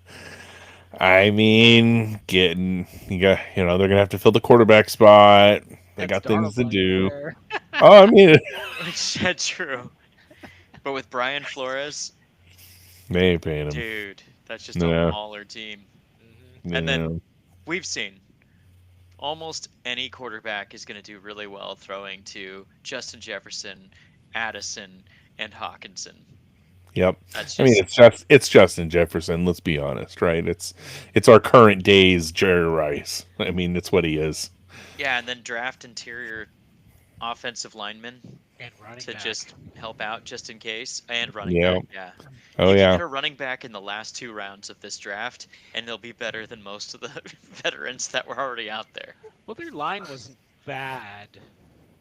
Speaker 2: I mean, they're gonna have to fill the quarterback spot. They
Speaker 4: That's
Speaker 2: got things
Speaker 4: Darnold
Speaker 2: to
Speaker 4: going
Speaker 2: do.
Speaker 4: there.
Speaker 2: Oh, I mean,
Speaker 3: That's true. But with Brian Flores,
Speaker 2: they ain't paying him.
Speaker 3: dude, that's just a
Speaker 2: No,
Speaker 3: mauler team.
Speaker 4: Mhm.
Speaker 3: And then
Speaker 2: no.
Speaker 3: we've seen almost any quarterback is going to do really well throwing to Justin Jefferson, Addison, and Hawkinson.
Speaker 2: Yep.
Speaker 3: That's
Speaker 2: I mean,
Speaker 3: just
Speaker 2: it's Justin Jefferson. Let's be honest, right? It's our current day's Jerry Rice. I mean, it's what he is.
Speaker 3: yeah, and then draft interior offensive linemen
Speaker 4: And running
Speaker 3: to
Speaker 4: back.
Speaker 3: just help out just in case, and running
Speaker 2: Yeah.
Speaker 3: back. Yeah,
Speaker 2: Oh
Speaker 3: you can
Speaker 2: yeah.
Speaker 3: get a running back in the last two rounds of this draft, and they'll be better than most of the veterans that were already out there.
Speaker 4: Well, their line wasn't bad.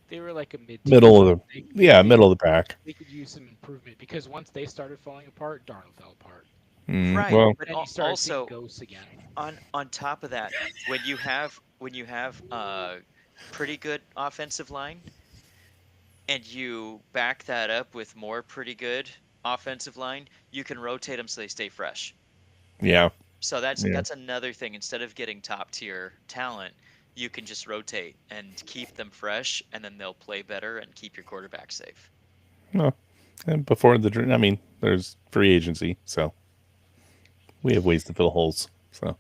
Speaker 4: They were like a mid.
Speaker 2: Middle of middle of the pack.
Speaker 4: They could use some improvement because once they started falling apart, Darnold fell apart.
Speaker 3: Right,
Speaker 2: Well,
Speaker 3: but
Speaker 4: And you started seeing
Speaker 3: also
Speaker 4: ghosts again.
Speaker 3: on top of that, when you have pretty good offensive line, and you back that up with more pretty good offensive line, you can rotate them so they stay fresh.
Speaker 2: yeah.
Speaker 3: So
Speaker 2: Yeah.
Speaker 3: that's another thing. Instead of getting top tier talent, you can just rotate and keep them fresh, and then they'll play better and keep your quarterback safe.
Speaker 2: Well, and before I mean, there's free agency, so we have ways to fill holes. So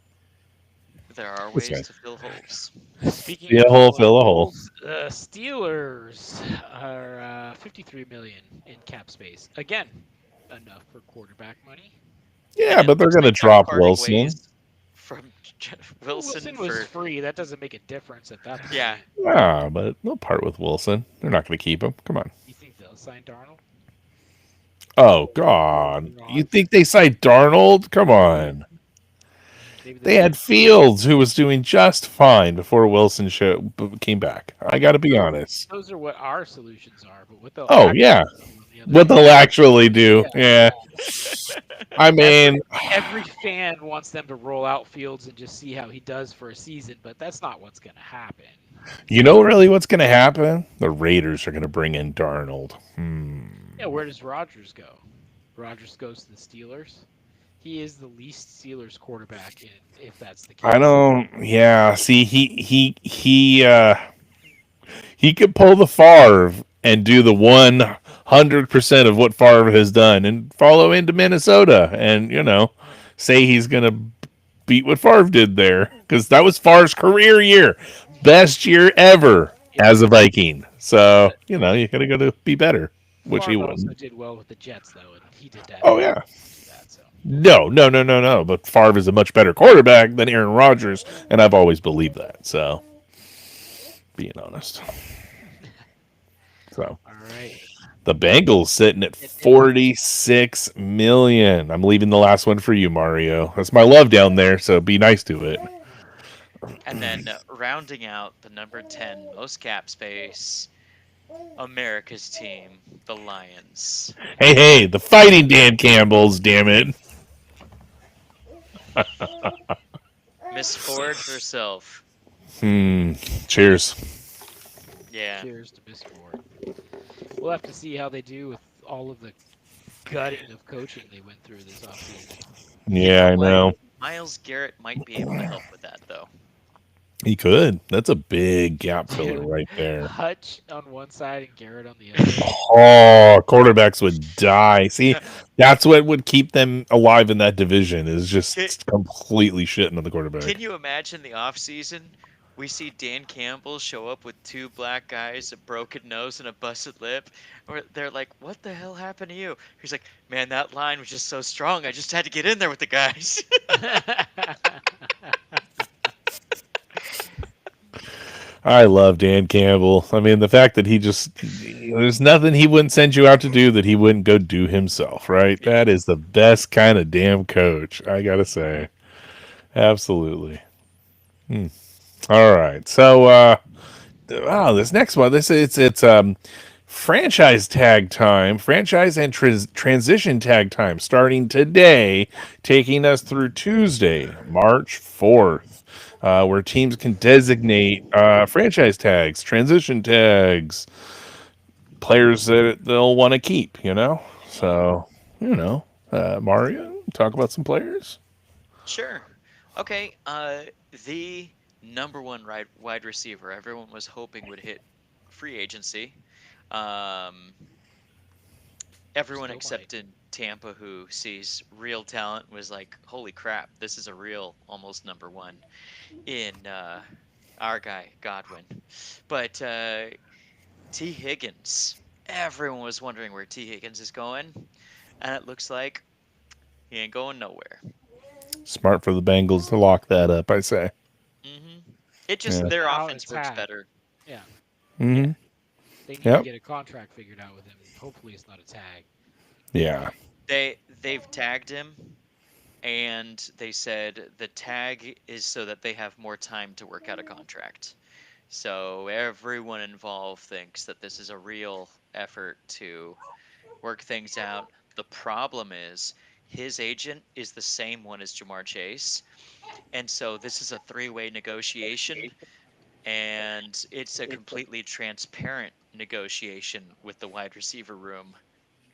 Speaker 3: There are
Speaker 2: That's
Speaker 3: ways
Speaker 2: right.
Speaker 3: to fill holes.
Speaker 4: Speaking
Speaker 2: Fill a
Speaker 4: of
Speaker 2: hole, fill a hole.
Speaker 4: holes, Steelers are 53 million in cap space. Again, enough for quarterback money.
Speaker 2: Yeah,
Speaker 3: And it
Speaker 2: but they're
Speaker 3: looks
Speaker 2: going to
Speaker 3: like they're
Speaker 2: drop
Speaker 3: parting
Speaker 2: Wilson.
Speaker 3: ways from Wilson
Speaker 4: Wilson was
Speaker 3: for
Speaker 4: free. That doesn't make a difference at that point.
Speaker 3: yeah.
Speaker 2: Ah, but they'll part with Wilson. They're not going to keep him. Come on.
Speaker 4: You think they'll sign Darnold?
Speaker 2: Oh God! You think they signed Darnold? Come on.
Speaker 4: Maybe
Speaker 2: They had Fields, who was doing just fine before Wilson came back. I got to be honest.
Speaker 4: Those are what our solutions are, but what they'll
Speaker 2: Oh
Speaker 4: actually
Speaker 2: yeah,
Speaker 4: do on the other
Speaker 2: what
Speaker 4: hand-
Speaker 2: they'll actually do. Yeah. I mean,
Speaker 4: every fan wants them to roll out Fields and just see how he does for a season, but that's not what's going to happen.
Speaker 2: you know really what's going to happen? The Raiders are going to bring in Darnold.
Speaker 4: Yeah, where does Rodgers go? Rodgers goes to the Steelers. He is the least Steelers quarterback if that's the case.
Speaker 2: I don't. Yeah. See, he could pull the Favre and do the 100% of what Favre has done, and follow into Minnesota, and say he's gonna beat what Favre did there, because that was Favre's career year, best year ever as a Viking. So you gotta go to be better, which he
Speaker 4: Favre also
Speaker 2: wouldn't.
Speaker 4: did well with the Jets though, and he did that.
Speaker 2: Oh yeah.
Speaker 4: That, so.
Speaker 2: No. But Favre is a much better quarterback than Aaron Rodgers, and I've always believed that. So, being honest. So,
Speaker 4: All right.
Speaker 2: the Bengals sitting at 46 million. I'm leaving the last one for you, Mario. That's my love down there, so be nice to it.
Speaker 3: And then rounding out the number 10 most cap space, America's team, the Lions.
Speaker 2: Hey, the fighting Dan Campbells, damn it.
Speaker 3: Miss Ford herself.
Speaker 2: Cheers.
Speaker 3: Yeah.
Speaker 4: Cheers to Miss Ford. We'll have to see how they do with all of the gutting of coaching they went through this offseason.
Speaker 2: Yeah, I know.
Speaker 3: Myles Garrett might be able to help with that, though.
Speaker 2: He could. That's a big gap filler right there.
Speaker 4: Hutch on one side and Garrett on the other.
Speaker 2: Oh, quarterbacks would die. See, that's what would keep them alive in that division is
Speaker 3: Can,
Speaker 2: just completely shitting on the quarterback.
Speaker 3: can you imagine the off season? We see Dan Campbell show up with two black guys, a broken nose, and a busted lip. Or they're like, "What the hell happened to you?" He's like, "Man, that line was just so strong. I just had to get in there with the guys."
Speaker 2: I love Dan Campbell. I mean, the fact that there's nothing he wouldn't send you out to do that he wouldn't go do himself, right? That is the best kind of damn coach, I gotta say. Absolutely. All right. So, this next one, it's franchise tag time, franchise and transition tag time starting today, taking us through Tuesday, March 4th, where teams can designate franchise tags, transition tags, players that they'll want to keep, So, Mario, talk about some players.
Speaker 3: Sure. Okay. The number one wide receiver everyone was hoping would hit free agency. Um, Everyone
Speaker 4: Still
Speaker 3: except in Tampa who sees real talent was like, holy crap, this is a real almost number one in our guy, Godwin. But T. Higgins, everyone was wondering where T. Higgins is going. And it looks like he ain't going nowhere.
Speaker 2: Smart for the Bengals to lock that up, I say.
Speaker 3: It just,
Speaker 2: Yeah.
Speaker 3: their
Speaker 4: Now
Speaker 3: offense
Speaker 4: it's
Speaker 3: works
Speaker 4: tagged.
Speaker 3: better.
Speaker 4: Yeah,
Speaker 2: Mm-hmm.
Speaker 4: they need to
Speaker 2: Yep.
Speaker 4: get a contract figured out with him. Hopefully, it's not a tag.
Speaker 2: Yeah.
Speaker 3: They've tagged him, and they said the tag is so that they have more time to work out a contract. So everyone involved thinks that this is a real effort to work things out. The problem is his agent is the same one as Jamar Chase. And so this is a three-way negotiation, and it's a completely transparent negotiation with the wide receiver room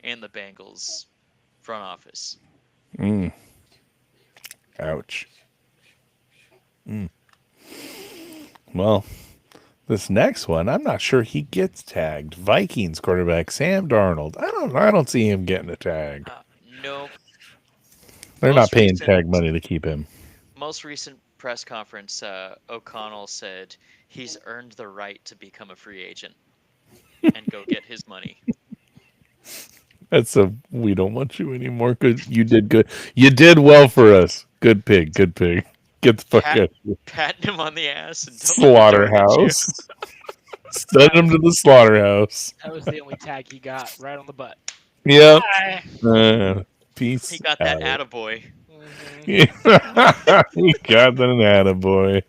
Speaker 3: and the Bengals front office.
Speaker 2: Ouch. Well, this next one, I'm not sure he gets tagged. Vikings quarterback Sam Darnold. I don't see him getting a tag.
Speaker 3: Nope.
Speaker 2: They're not
Speaker 3: Most
Speaker 2: paying
Speaker 3: recent-
Speaker 2: tag money to keep him.
Speaker 3: Most recent press conference, O'Connell said he's earned the right to become a free agent and go get his money.
Speaker 2: That's we don't want you anymore. Good, you did good. You did well for us. Good pig. Good pig. Get the fuck out.
Speaker 3: Patting him on the ass and don't let him throw it at you.
Speaker 2: Slaughterhouse. Send him to the slaughterhouse.
Speaker 4: That was the only tag he got, right on the butt.
Speaker 2: Yep.
Speaker 4: Ah.
Speaker 2: Peace.
Speaker 3: He got that
Speaker 2: out.
Speaker 3: attaboy.
Speaker 2: He got that attaboy.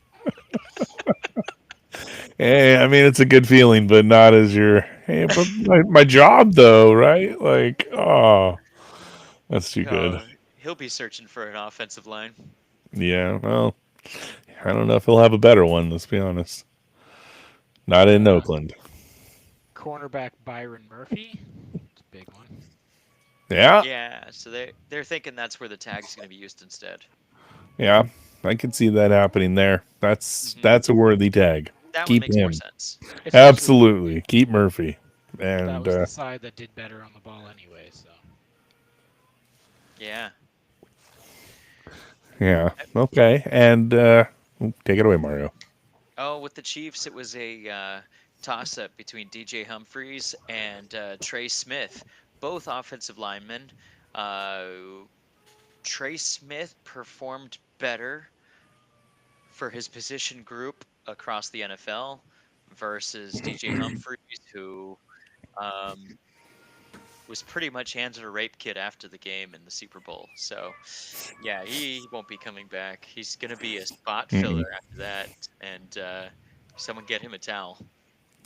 Speaker 2: Hey, I mean, it's a good feeling, but not as your. Hey, but my job though, right? Like, oh, that's too good.
Speaker 3: He'll be searching for an offensive line.
Speaker 2: Yeah, well, I don't know if he'll have a better one. Let's be honest. Not in Oakland.
Speaker 4: Cornerback Byron Murphy. It's a big one.
Speaker 2: Yeah,
Speaker 3: Yeah, so they're thinking that's where the tag's going to be used instead.
Speaker 2: yeah, I could see that happening there. That's a worthy tag.
Speaker 3: That
Speaker 2: Keep
Speaker 3: one makes
Speaker 2: him.
Speaker 3: more sense.
Speaker 4: Especially
Speaker 2: Absolutely, keep Murphy.
Speaker 4: that
Speaker 2: And
Speaker 4: was the side that did better on the ball anyway. So
Speaker 3: Yeah.
Speaker 2: yeah, okay. And take it away, Mario.
Speaker 3: Oh, with the Chiefs, it was a toss-up between DJ Humphries and Trey Smith, both offensive linemen. Trey Smith performed better for his position group across the NFL versus DJ Humphries, who was pretty much handed a rape kit after the game in the Super Bowl. So, yeah, he won't be coming back. He's going to be a spot filler after that, and someone get him a towel.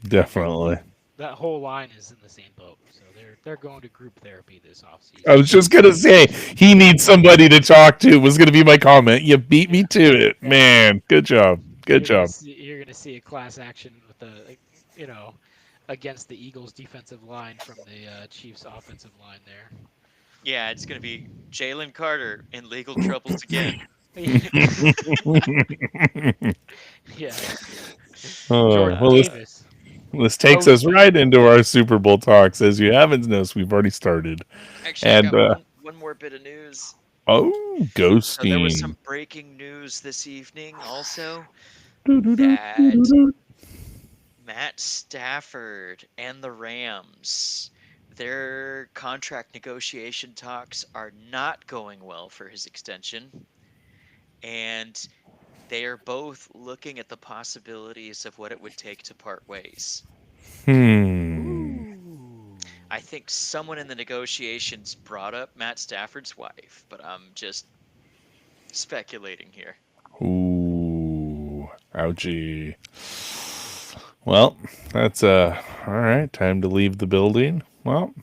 Speaker 2: Definitely.
Speaker 4: that whole line is in the same boat. So they're going to group therapy this offseason.
Speaker 2: I was just gonna say he needs somebody to talk to. Was gonna be my comment. You beat me to it, man. Good job. Good job.
Speaker 4: You're gonna see a class action with the, against the Eagles' defensive line from the Chiefs' offensive line there.
Speaker 3: Yeah, it's going to be Jalen Carter in legal troubles again.
Speaker 4: Yeah, Jordan
Speaker 2: Well,
Speaker 4: Davis.
Speaker 2: this takes
Speaker 4: Oh,
Speaker 2: us right into our Super Bowl talks. As you haven't noticed, we've already started.
Speaker 3: Actually, I
Speaker 2: And
Speaker 3: got one more bit of news.
Speaker 2: oh,
Speaker 3: So there was
Speaker 2: ghosting.
Speaker 3: some breaking news this evening also that
Speaker 2: Doo-doo-doo-doo-doo.
Speaker 3: Matt Stafford and the Rams, their contract negotiation talks are not going well for his extension, and they are both looking at the possibilities of what it would take to part ways.
Speaker 4: ooh.
Speaker 3: I think someone in the negotiations brought up Matt Stafford's wife, but I'm just speculating here.
Speaker 2: Ooh, ouchie. Well, that's all right. Time to leave the building. Well,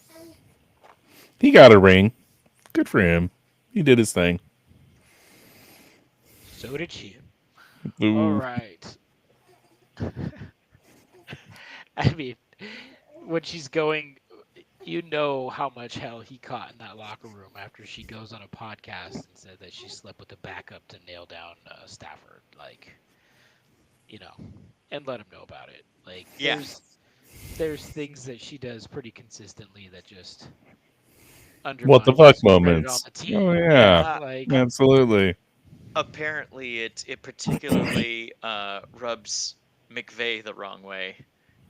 Speaker 2: he got a ring. Good for him. He did his thing.
Speaker 4: So did she. All
Speaker 2: Ooh.
Speaker 4: right. I mean, when she's going, you know how much hell he caught in that locker room after she goes on a podcast and said that she slept with the backup to nail down Stafford. Like, you know, and let him know about it. Like,
Speaker 3: Yeah.
Speaker 4: there's things that she does pretty consistently that just
Speaker 2: What the
Speaker 4: undermine
Speaker 2: fuck
Speaker 4: his credit on
Speaker 2: moments?
Speaker 4: the team.
Speaker 2: Oh yeah,
Speaker 4: Like
Speaker 2: absolutely.
Speaker 3: Apparently, it particularly rubs McVay the wrong way,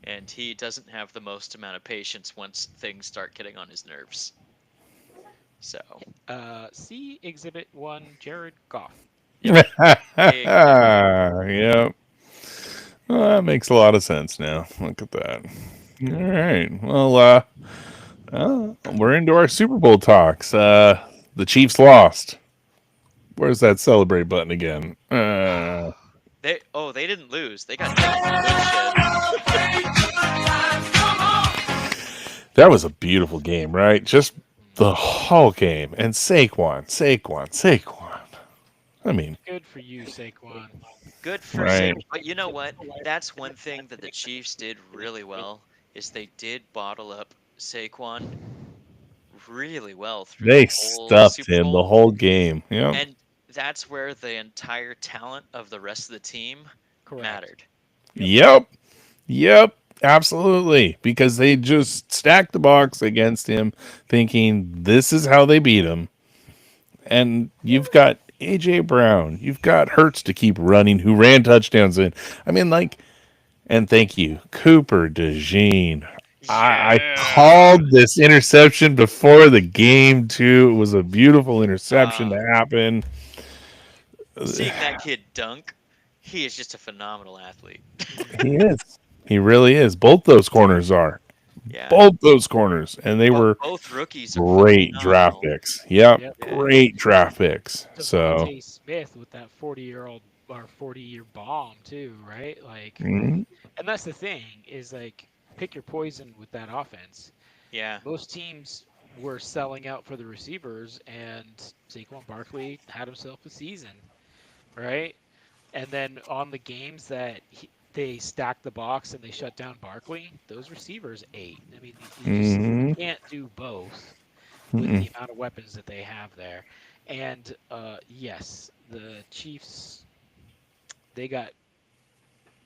Speaker 3: and he doesn't have the most amount of patience once things start getting on his nerves. So,
Speaker 4: see Exhibit 1, Jared Goff.
Speaker 3: yep, exactly.
Speaker 2: Yep. Well, that makes a lot of sense now. Look at that. All right. Well, we're into our Super Bowl talks. The Chiefs lost. Where's that celebrate button again?
Speaker 3: They didn't lose. They got taken to the woodshed.
Speaker 2: That was a beautiful game, right? Just the whole game. And Saquon. I mean,
Speaker 4: Good for you, Saquon.
Speaker 3: Good for
Speaker 2: right.
Speaker 3: Saquon. But you know what? That's one thing that the Chiefs did really well is they did bottle up Saquon really well through the
Speaker 2: They
Speaker 3: whole
Speaker 2: stuffed
Speaker 3: Super
Speaker 2: him the
Speaker 3: Bowl.
Speaker 2: whole game. Yep.
Speaker 3: And that's where the entire talent of the rest of the team
Speaker 4: Correct.
Speaker 3: mattered.
Speaker 2: Yep. Absolutely. Because they just stacked the box against him, thinking this is how they beat him. And you've got AJ Brown. You've got Hurts to keep running, who ran touchdowns in. I mean, like, and thank you, Cooper DeJean. I called this interception before the game too. It was a beautiful interception to happen.
Speaker 3: Seeing that kid dunk, he is just a phenomenal athlete.
Speaker 2: He is. He really is. Both those corners are.
Speaker 3: Yeah.
Speaker 2: Both those corners. And they were
Speaker 3: Both rookies are
Speaker 2: great draft
Speaker 3: phenomenal.
Speaker 2: picks. Yep.
Speaker 4: Yep.
Speaker 2: Great draft picks. So
Speaker 4: Devontae Smith with that 40-year-old or 40-year bomb too, right? Like,
Speaker 2: mhm.
Speaker 4: and that's the thing is like pick your poison with that offense.
Speaker 3: Yeah.
Speaker 4: Most teams were selling out for the receivers, and Saquon Barkley had himself a season, right? And then on the games that they stacked the box and they shut down Barkley, those receivers ate. I mean, you can't do both with the amount of weapons that they have there. And yes, the Chiefs, they got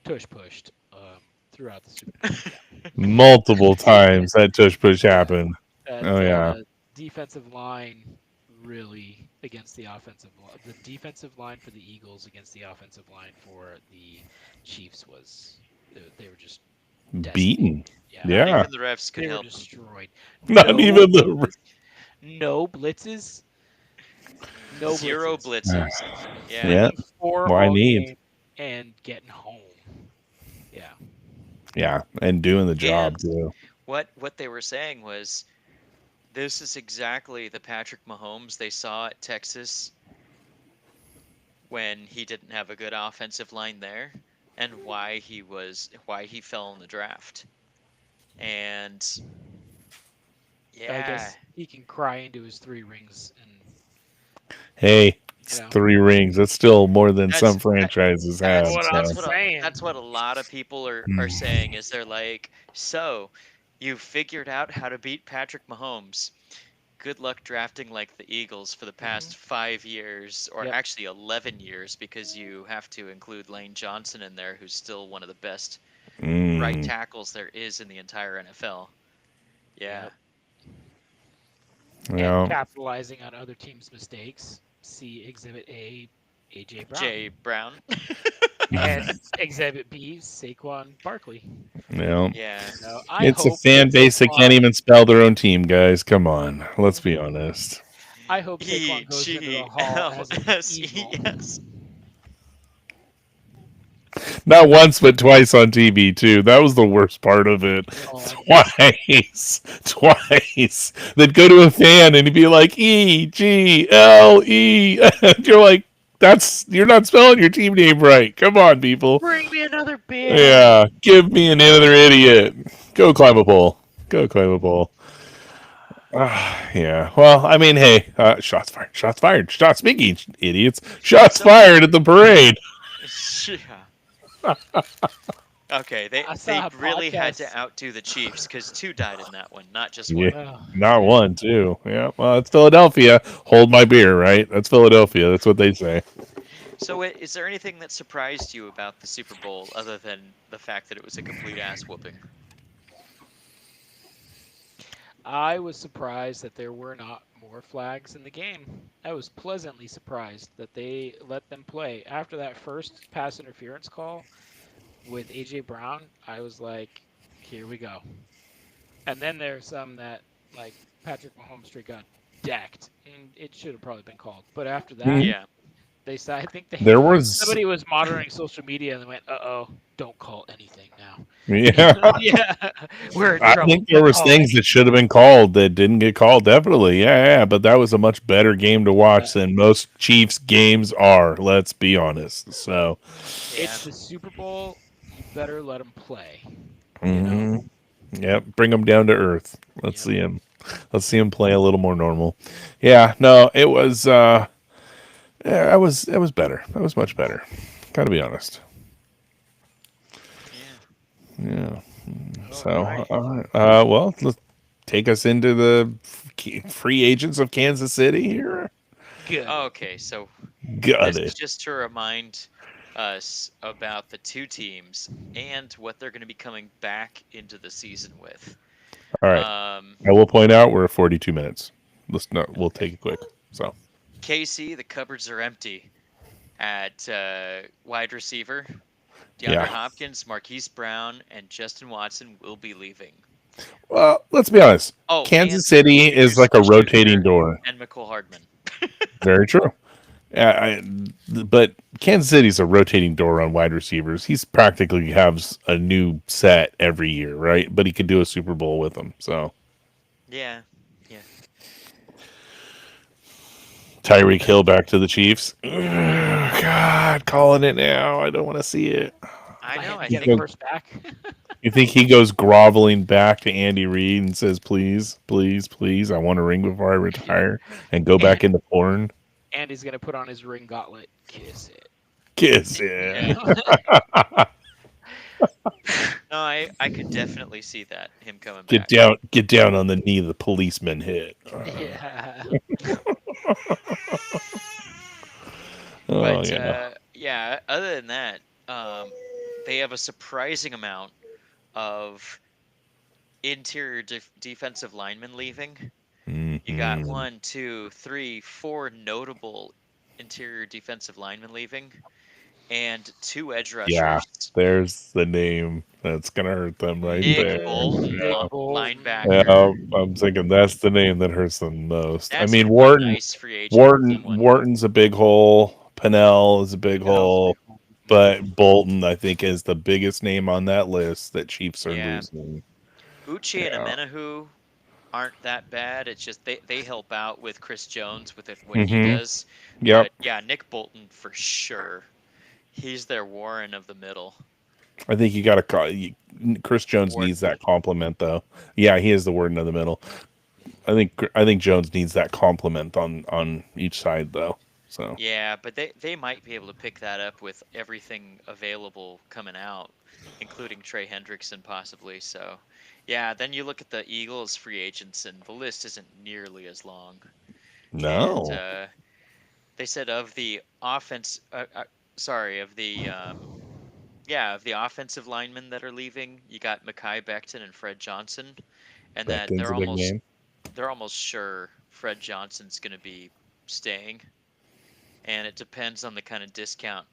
Speaker 4: tush pushed throughout the Super Bowl. Yeah.
Speaker 2: Multiple times that tush push happened. Oh yeah.
Speaker 4: Defensive line really against the offensive line. The defensive line for the Eagles against the offensive line for the Chiefs was they were just
Speaker 2: Beaten.
Speaker 4: Yeah.
Speaker 3: Not
Speaker 2: Yeah.
Speaker 3: even the refs could
Speaker 4: They were
Speaker 3: help.
Speaker 4: destroyed.
Speaker 2: Not even the
Speaker 4: no blitzes. No
Speaker 3: Zero
Speaker 4: blitzes.
Speaker 3: blitzes. Yeah.
Speaker 2: Yeah.
Speaker 4: Four
Speaker 2: Why
Speaker 4: all
Speaker 2: need?
Speaker 4: game and getting home. Yeah.
Speaker 2: Yeah, and doing the job too.
Speaker 3: What they were saying was this is exactly the Patrick Mahomes they saw at Texas when he didn't have a good offensive line there, and why he fell in the draft. And
Speaker 4: I
Speaker 3: yeah,
Speaker 4: guess he can cry into his 3 rings and
Speaker 2: Hey, it's
Speaker 4: Yeah.
Speaker 2: 3 rings. That's still more than
Speaker 3: That's-
Speaker 2: some franchises have.
Speaker 3: that's
Speaker 2: So.
Speaker 3: that's what a lot of people are
Speaker 2: Hmm.
Speaker 3: saying is they're like, so you figured out how to beat Patrick Mahomes. good luck drafting like the Eagles for the past 5 years, or
Speaker 4: Yep.
Speaker 3: actually 11 years, because you have to include Lane Johnson in there, who's still one of the best right tackles there is in the entire NFL. Yeah.
Speaker 4: Yep.
Speaker 2: Yeah.
Speaker 4: And capitalizing on other teams' mistakes. See Exhibit A, AJ Brown.
Speaker 3: Jay Brown.
Speaker 4: And Exhibit B, Saquon Barkley.
Speaker 2: Yeah.
Speaker 3: Yeah.
Speaker 4: So I
Speaker 2: It's a
Speaker 4: hope
Speaker 2: fan
Speaker 4: that
Speaker 2: base that can't
Speaker 4: Saquon-
Speaker 2: even spell their own team, guys. Come on. Let's be honest.
Speaker 4: I hope Saquon goes into the hall as an evil.
Speaker 3: EGLSES.
Speaker 2: Not once, but twice on TV, too. That was the worst part of it. Twice. Twice. They'd go to a fan and he'd be like, EGLE. You're like, you're not spelling your team name right. Come on, people.
Speaker 4: Bring me another beer.
Speaker 2: Yeah. Give me another idiot. Go climb a pole. Go climb a pole. Yeah. Well, I mean, hey, shots fired. Shots fired. Speaking, idiots. Shots fired at the parade.
Speaker 3: Yeah. Okay, they
Speaker 4: I saw a
Speaker 3: really had to
Speaker 4: podcast-
Speaker 3: outdo the Chiefs, because 2 died in that one, not just one.
Speaker 2: Yeah. Not one, too. Yeah. Well, it's Philadelphia. Hold my beer, right? That's Philadelphia. That's what they say.
Speaker 3: So, is there anything that surprised you about the Super Bowl other than the fact that it was a complete ass whooping?
Speaker 4: I was surprised that there were not more flags in the game. I was pleasantly surprised that they let them play. After that first pass interference call with AJ Brown, I was like, here we go. And then there's some that, like, Patrick Mahomes straight got decked, and it should have probably been called. But after that,
Speaker 3: Yeah.
Speaker 4: I think
Speaker 2: There was.
Speaker 4: somebody was monitoring social media and they went, "Uh-oh, don't call anything now."
Speaker 2: Yeah.
Speaker 4: Yeah, we're in
Speaker 2: I
Speaker 4: trouble.
Speaker 2: think there
Speaker 4: Don't
Speaker 2: was
Speaker 4: call
Speaker 2: things that should have been called that didn't get called. Definitely. Yeah. But that was a much better game to watch than most Chiefs games are. Let's be honest. So.
Speaker 4: It's the Super Bowl. You better let them play.
Speaker 2: Mhm. Yep, bring them down to earth. Let's see him. Let's see him play a little more normal. Yeah, no, it was. Yeah, it was better. It was much better. Got to be honest. Yeah. So, well, let's take us into the free agents of Kansas City here.
Speaker 4: Good.
Speaker 3: Okay, so
Speaker 2: Got
Speaker 3: this is
Speaker 2: it.
Speaker 3: just to remind us about the 2 teams and what they're going to be coming back into the season with.
Speaker 2: All right. I will point out we're at 42 minutes. We'll take it quick. So.
Speaker 3: KC, the cupboards are empty at wide receiver. DeAndre
Speaker 2: Yeah.
Speaker 3: Hopkins, Marquise Brown, and Justin Watson will be leaving.
Speaker 2: Well, let's be honest.
Speaker 3: Oh,
Speaker 2: Kansas
Speaker 3: and
Speaker 2: City is like a
Speaker 3: Smith-Schuster
Speaker 2: rotating door.
Speaker 3: And McCole Hardman.
Speaker 2: Very true. But Kansas City's a rotating door on wide receivers. He's practically has a new set every year, right? But he could do a Super Bowl with them. So
Speaker 3: Yeah.
Speaker 2: Tyreek Hill back to the Chiefs. God, calling it now. I don't want to see it.
Speaker 3: I know. I
Speaker 4: get
Speaker 3: think
Speaker 4: first back.
Speaker 2: You think he goes groveling back to Andy Reid and says, "Please, please, please, I want a ring before I retire," and go back into porn?
Speaker 4: Andy's gonna put on his ring gauntlet. Kiss it.
Speaker 2: Kiss it.
Speaker 3: no, I could definitely see that him coming
Speaker 2: Get
Speaker 3: back.
Speaker 2: get down on the knee the policeman hit.
Speaker 4: Yeah.
Speaker 2: Oh,
Speaker 3: But
Speaker 2: yeah.
Speaker 3: Other than that, they have a surprising amount of interior defensive linemen leaving. You got 1, 2, 3, 4 notable interior defensive linemen leaving, and 2 edge rushers.
Speaker 2: Yeah, there's the name that's gonna hurt them right
Speaker 3: Nick
Speaker 2: there.
Speaker 3: Bolton,
Speaker 2: Yeah.
Speaker 3: linebacker.
Speaker 2: Yeah, I'm thinking that's the name that hurts them most.
Speaker 3: That's
Speaker 2: I mean,
Speaker 3: gonna be
Speaker 2: Wharton.
Speaker 3: nice free agent.
Speaker 2: Wharton's a big hole. Pennell is a big hole. But Bolton, I think, is the biggest name on that list that Chiefs are losing.
Speaker 3: Uche and Amenahu aren't that bad. It's just they help out with Chris Jones with it when he does.
Speaker 2: Yep.
Speaker 3: But yeah, Nick Bolton for sure. He's their Warren of the middle.
Speaker 2: I think you got to call. Chris Jones needs that compliment, though. Yeah, he is the Warden of the middle. I think Jones needs that compliment on each side, though. So
Speaker 3: yeah, but they might be able to pick that up with everything available coming out, including Trey Hendrickson possibly. So Yeah, then you look at the Eagles free agents, and the list isn't nearly as long. And
Speaker 2: No.
Speaker 3: they said of the offense, sorry, of the offensive linemen that are leaving, you got Mekhi Becton and Fred Johnson, and that
Speaker 2: Becton's a big name.
Speaker 3: they're almost sure Fred Johnson's going to be staying, and it depends on the kind of discount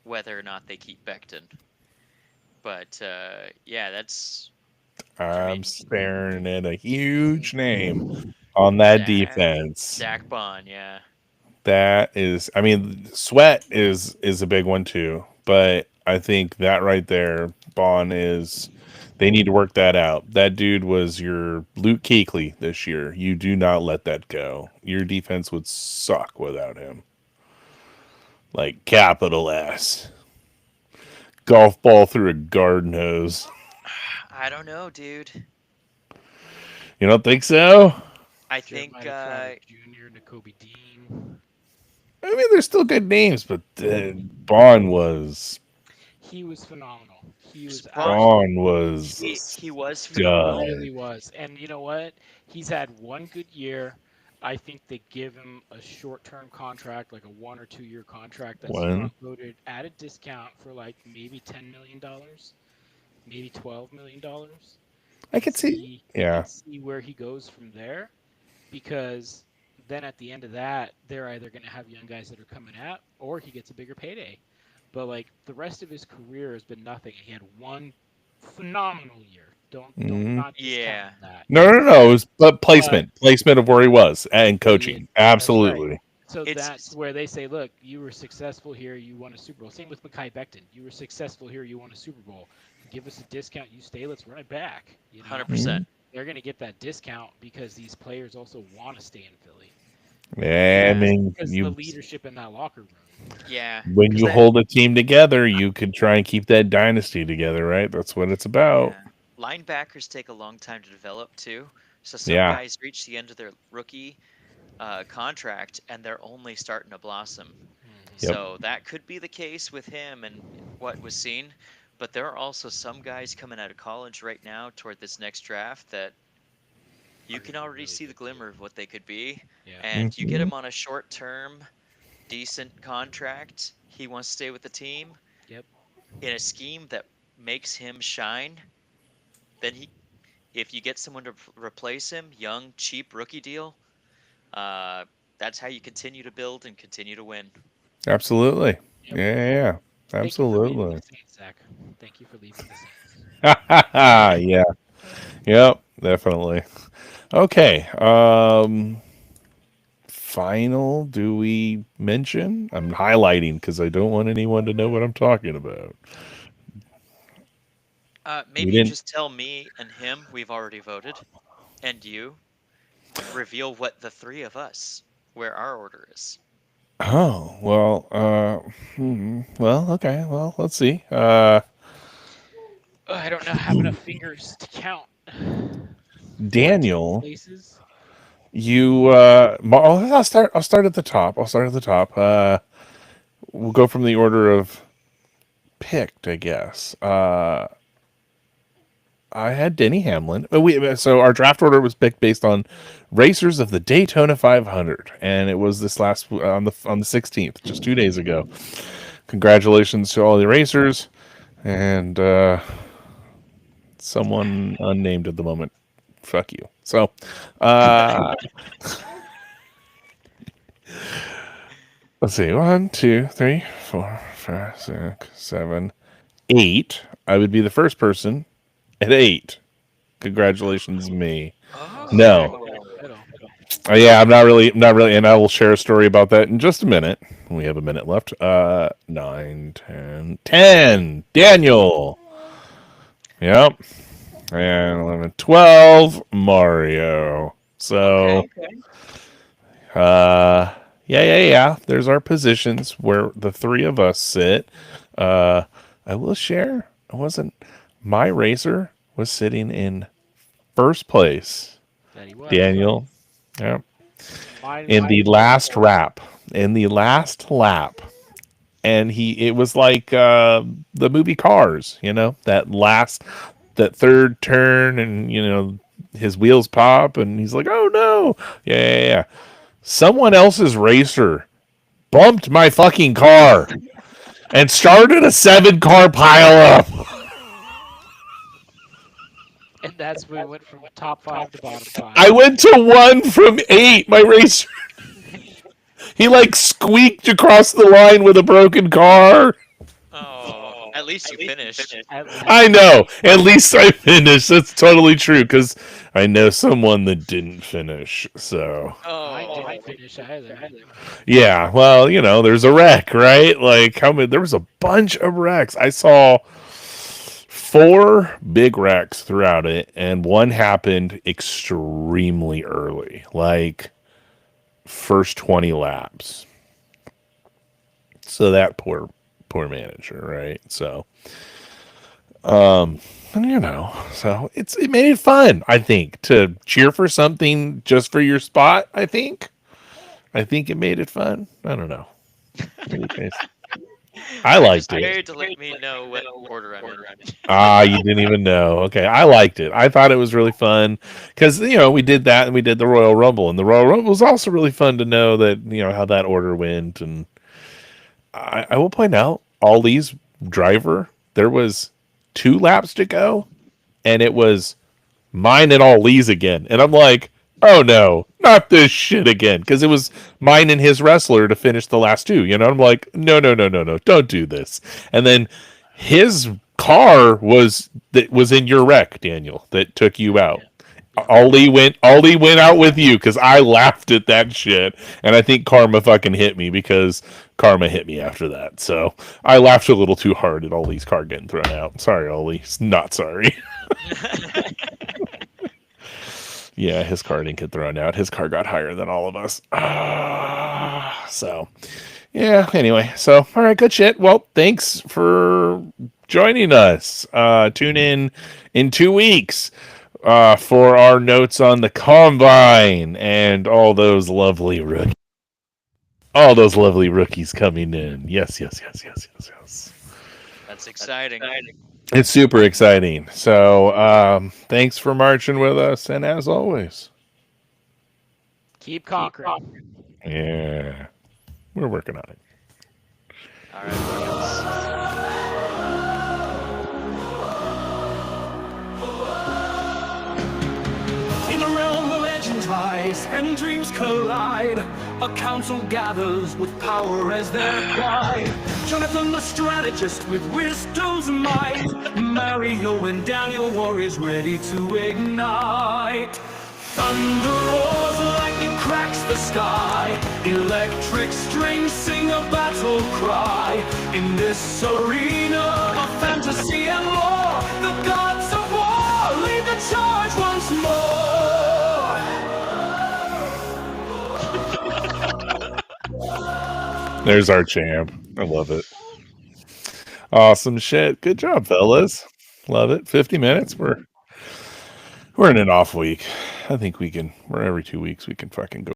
Speaker 3: whether or not they keep Becton. But yeah, that's. I
Speaker 2: I'm
Speaker 3: mean,
Speaker 2: staring at a huge name on that defense.
Speaker 3: Zach Bond, yeah.
Speaker 2: That is, I mean, Sweat is a big one too, but I think that right there, Bond is. They need to work that out. That dude was your Luke Kuechly this year. You do not let that go. Your defense would suck without him. Like capital S. Golf ball through a garden hose.
Speaker 3: I don't know, dude.
Speaker 2: You don't think so?
Speaker 3: I think
Speaker 4: Jeremiah Jr., Nakobe Dean.
Speaker 2: I mean, they're still good names, but Bond was.
Speaker 4: He was phenomenal. He was
Speaker 2: Bond was.
Speaker 3: he was
Speaker 4: He
Speaker 3: phenomenal.
Speaker 4: really was. And you know what? He's had one good year. I think they give him a short-term contract, like a 1 or 2 year contract that's front-loaded at a discount for like maybe $10 million, maybe $12 million.
Speaker 2: I could see, yeah.
Speaker 4: See where he goes from there, because then at the end of that, they're either going to have young guys that are coming out, or he gets a bigger payday. But like the rest of his career has been nothing. He had one phenomenal year. Don't not discount that.
Speaker 2: No. It was but placement of where he was and coaching. Absolutely.
Speaker 4: Right. So that's where they say, look, you were successful here. You won a Super Bowl. Same with Mekhi Becton. You were successful here. You won a Super Bowl. Give us a discount. You stay. Let's run it back.
Speaker 3: 100%.
Speaker 4: They're going to get that discount because these players also want to stay in Philly.
Speaker 2: Yeah, I mean,
Speaker 4: because the leadership in that locker room.
Speaker 3: Yeah.
Speaker 2: When you hold a team together, you could try and keep that dynasty together, right? That's what it's about.
Speaker 3: Yeah. Linebackers take a long time to develop too. So some guys reach the end of their rookie contract and they're only starting to blossom.
Speaker 2: Yep.
Speaker 3: So that could be the case with him and what was seen. But there are also some guys coming out of college right now toward this next draft that you can already see the glimmer of what they could be. Yeah. And you get him on a short-term, decent contract. He wants to stay with the team.
Speaker 4: Yep.
Speaker 3: In a scheme that makes him shine, then if you get someone to replace him, young, cheap rookie deal, that's how you continue to build and continue to win.
Speaker 2: Absolutely. Yep. Yeah. Absolutely.
Speaker 4: Thank you for leaving the Saints.
Speaker 2: Yeah. Yep. Definitely. Okay. Final, do we mention? I'm highlighting because I don't want anyone to know what I'm talking about.
Speaker 3: Maybe just tell me and him we've already voted, and you reveal what the three of us, where our order is.
Speaker 2: Oh, well, okay, well, let's see.
Speaker 4: I don't know, have enough fingers to count.
Speaker 2: Daniel, you, I'll start at the top. We'll go from the order of picked, I guess. I had Denny Hamlin. So our draft order was picked based on racers of the Daytona 500, and it was this last on the 16th, just 2 days ago. Congratulations to all the racers, and someone unnamed at the moment. Fuck you. So, let's see. 1, 2, 3, 4, 5, 6, 7, 8. I would be the first person at 8. Congratulations, me. No. Yeah, I'm not really, and I will share a story about that in just a minute. We have a minute left. 9, 10, 10. Daniel. Yep. And 11, 12. Mario. So, yeah. There's our positions where the three of us sit. I will share. My racer was sitting in first place. Daniel. Yeah. In the last lap. And it was like the movie Cars, that that third turn, and his wheels pop, and he's like, "Oh no!" Yeah. Someone else's racer bumped my fucking car and started a 7-car pileup.
Speaker 4: And that's where we went from top 5 to bottom 5.
Speaker 2: I went to 1 from 8. My racer, he like squeaked across the line with a broken car.
Speaker 3: Oh, at least you finished.
Speaker 2: I know. At least I finished. That's totally true, because I know someone that didn't finish. So.
Speaker 4: I
Speaker 3: Oh,
Speaker 4: didn't finish either.
Speaker 2: Yeah. Well, there's a wreck, right? Like how many? There was a bunch of wrecks. I saw 4 big wrecks throughout it, and one happened extremely early, like first 20 laps. So that poor manager, right? So, so it made it fun, I think, to cheer for something just for your spot. I think it made it fun. I don't know. I liked it.
Speaker 3: Scared to let me know what order I'm in.
Speaker 2: You didn't even know. Okay, I liked it. I thought it was really fun because we did that, and we did the Royal Rumble, and the Royal Rumble was also really fun to know that how that order went. And I will point out, Ollie's driver, there was 2 laps to go, and it was mine and Ollie's again, and I'm like, oh no, not this shit again, because it was mine and his wrestler to finish the last 2. I'm like, no, don't do this. And then his car was in your wreck, Daniel, that took you out. Ollie went out with you, because I laughed at that shit, and I think Karma fucking hit me, because Karma hit me after that. So I laughed a little too hard at Ollie's car getting thrown out. Sorry, Ollie. Not sorry. Yeah, his car didn't get thrown out. His car got higher than all of us. So, yeah, anyway. So, all right, good shit. Well, thanks for joining us. Tune in 2 weeks for our notes on the Combine and all those lovely rookies. All those lovely rookies coming in. Yes.
Speaker 3: That's exciting.
Speaker 2: It's super exciting. So, thanks for marching with us, and as always,
Speaker 4: Keep conquering.
Speaker 2: Yeah, we're working on it.
Speaker 3: All right, Williams.
Speaker 5: In a realm where legends rise and dreams collide, a council gathers with power as their guide. Jonathan the strategist with wisdom's might, Mario and Daniel warriors ready to ignite. Thunder roars, lightning cracks the sky, electric strings sing a battle cry. In this arena of fantasy and lore, the gods of war lead the charge once more.
Speaker 2: There's our champ. I love it. Awesome shit. Good job, fellas. Love it. 50 minutes. We're in an off week. I think we're every 2 weeks we can fucking go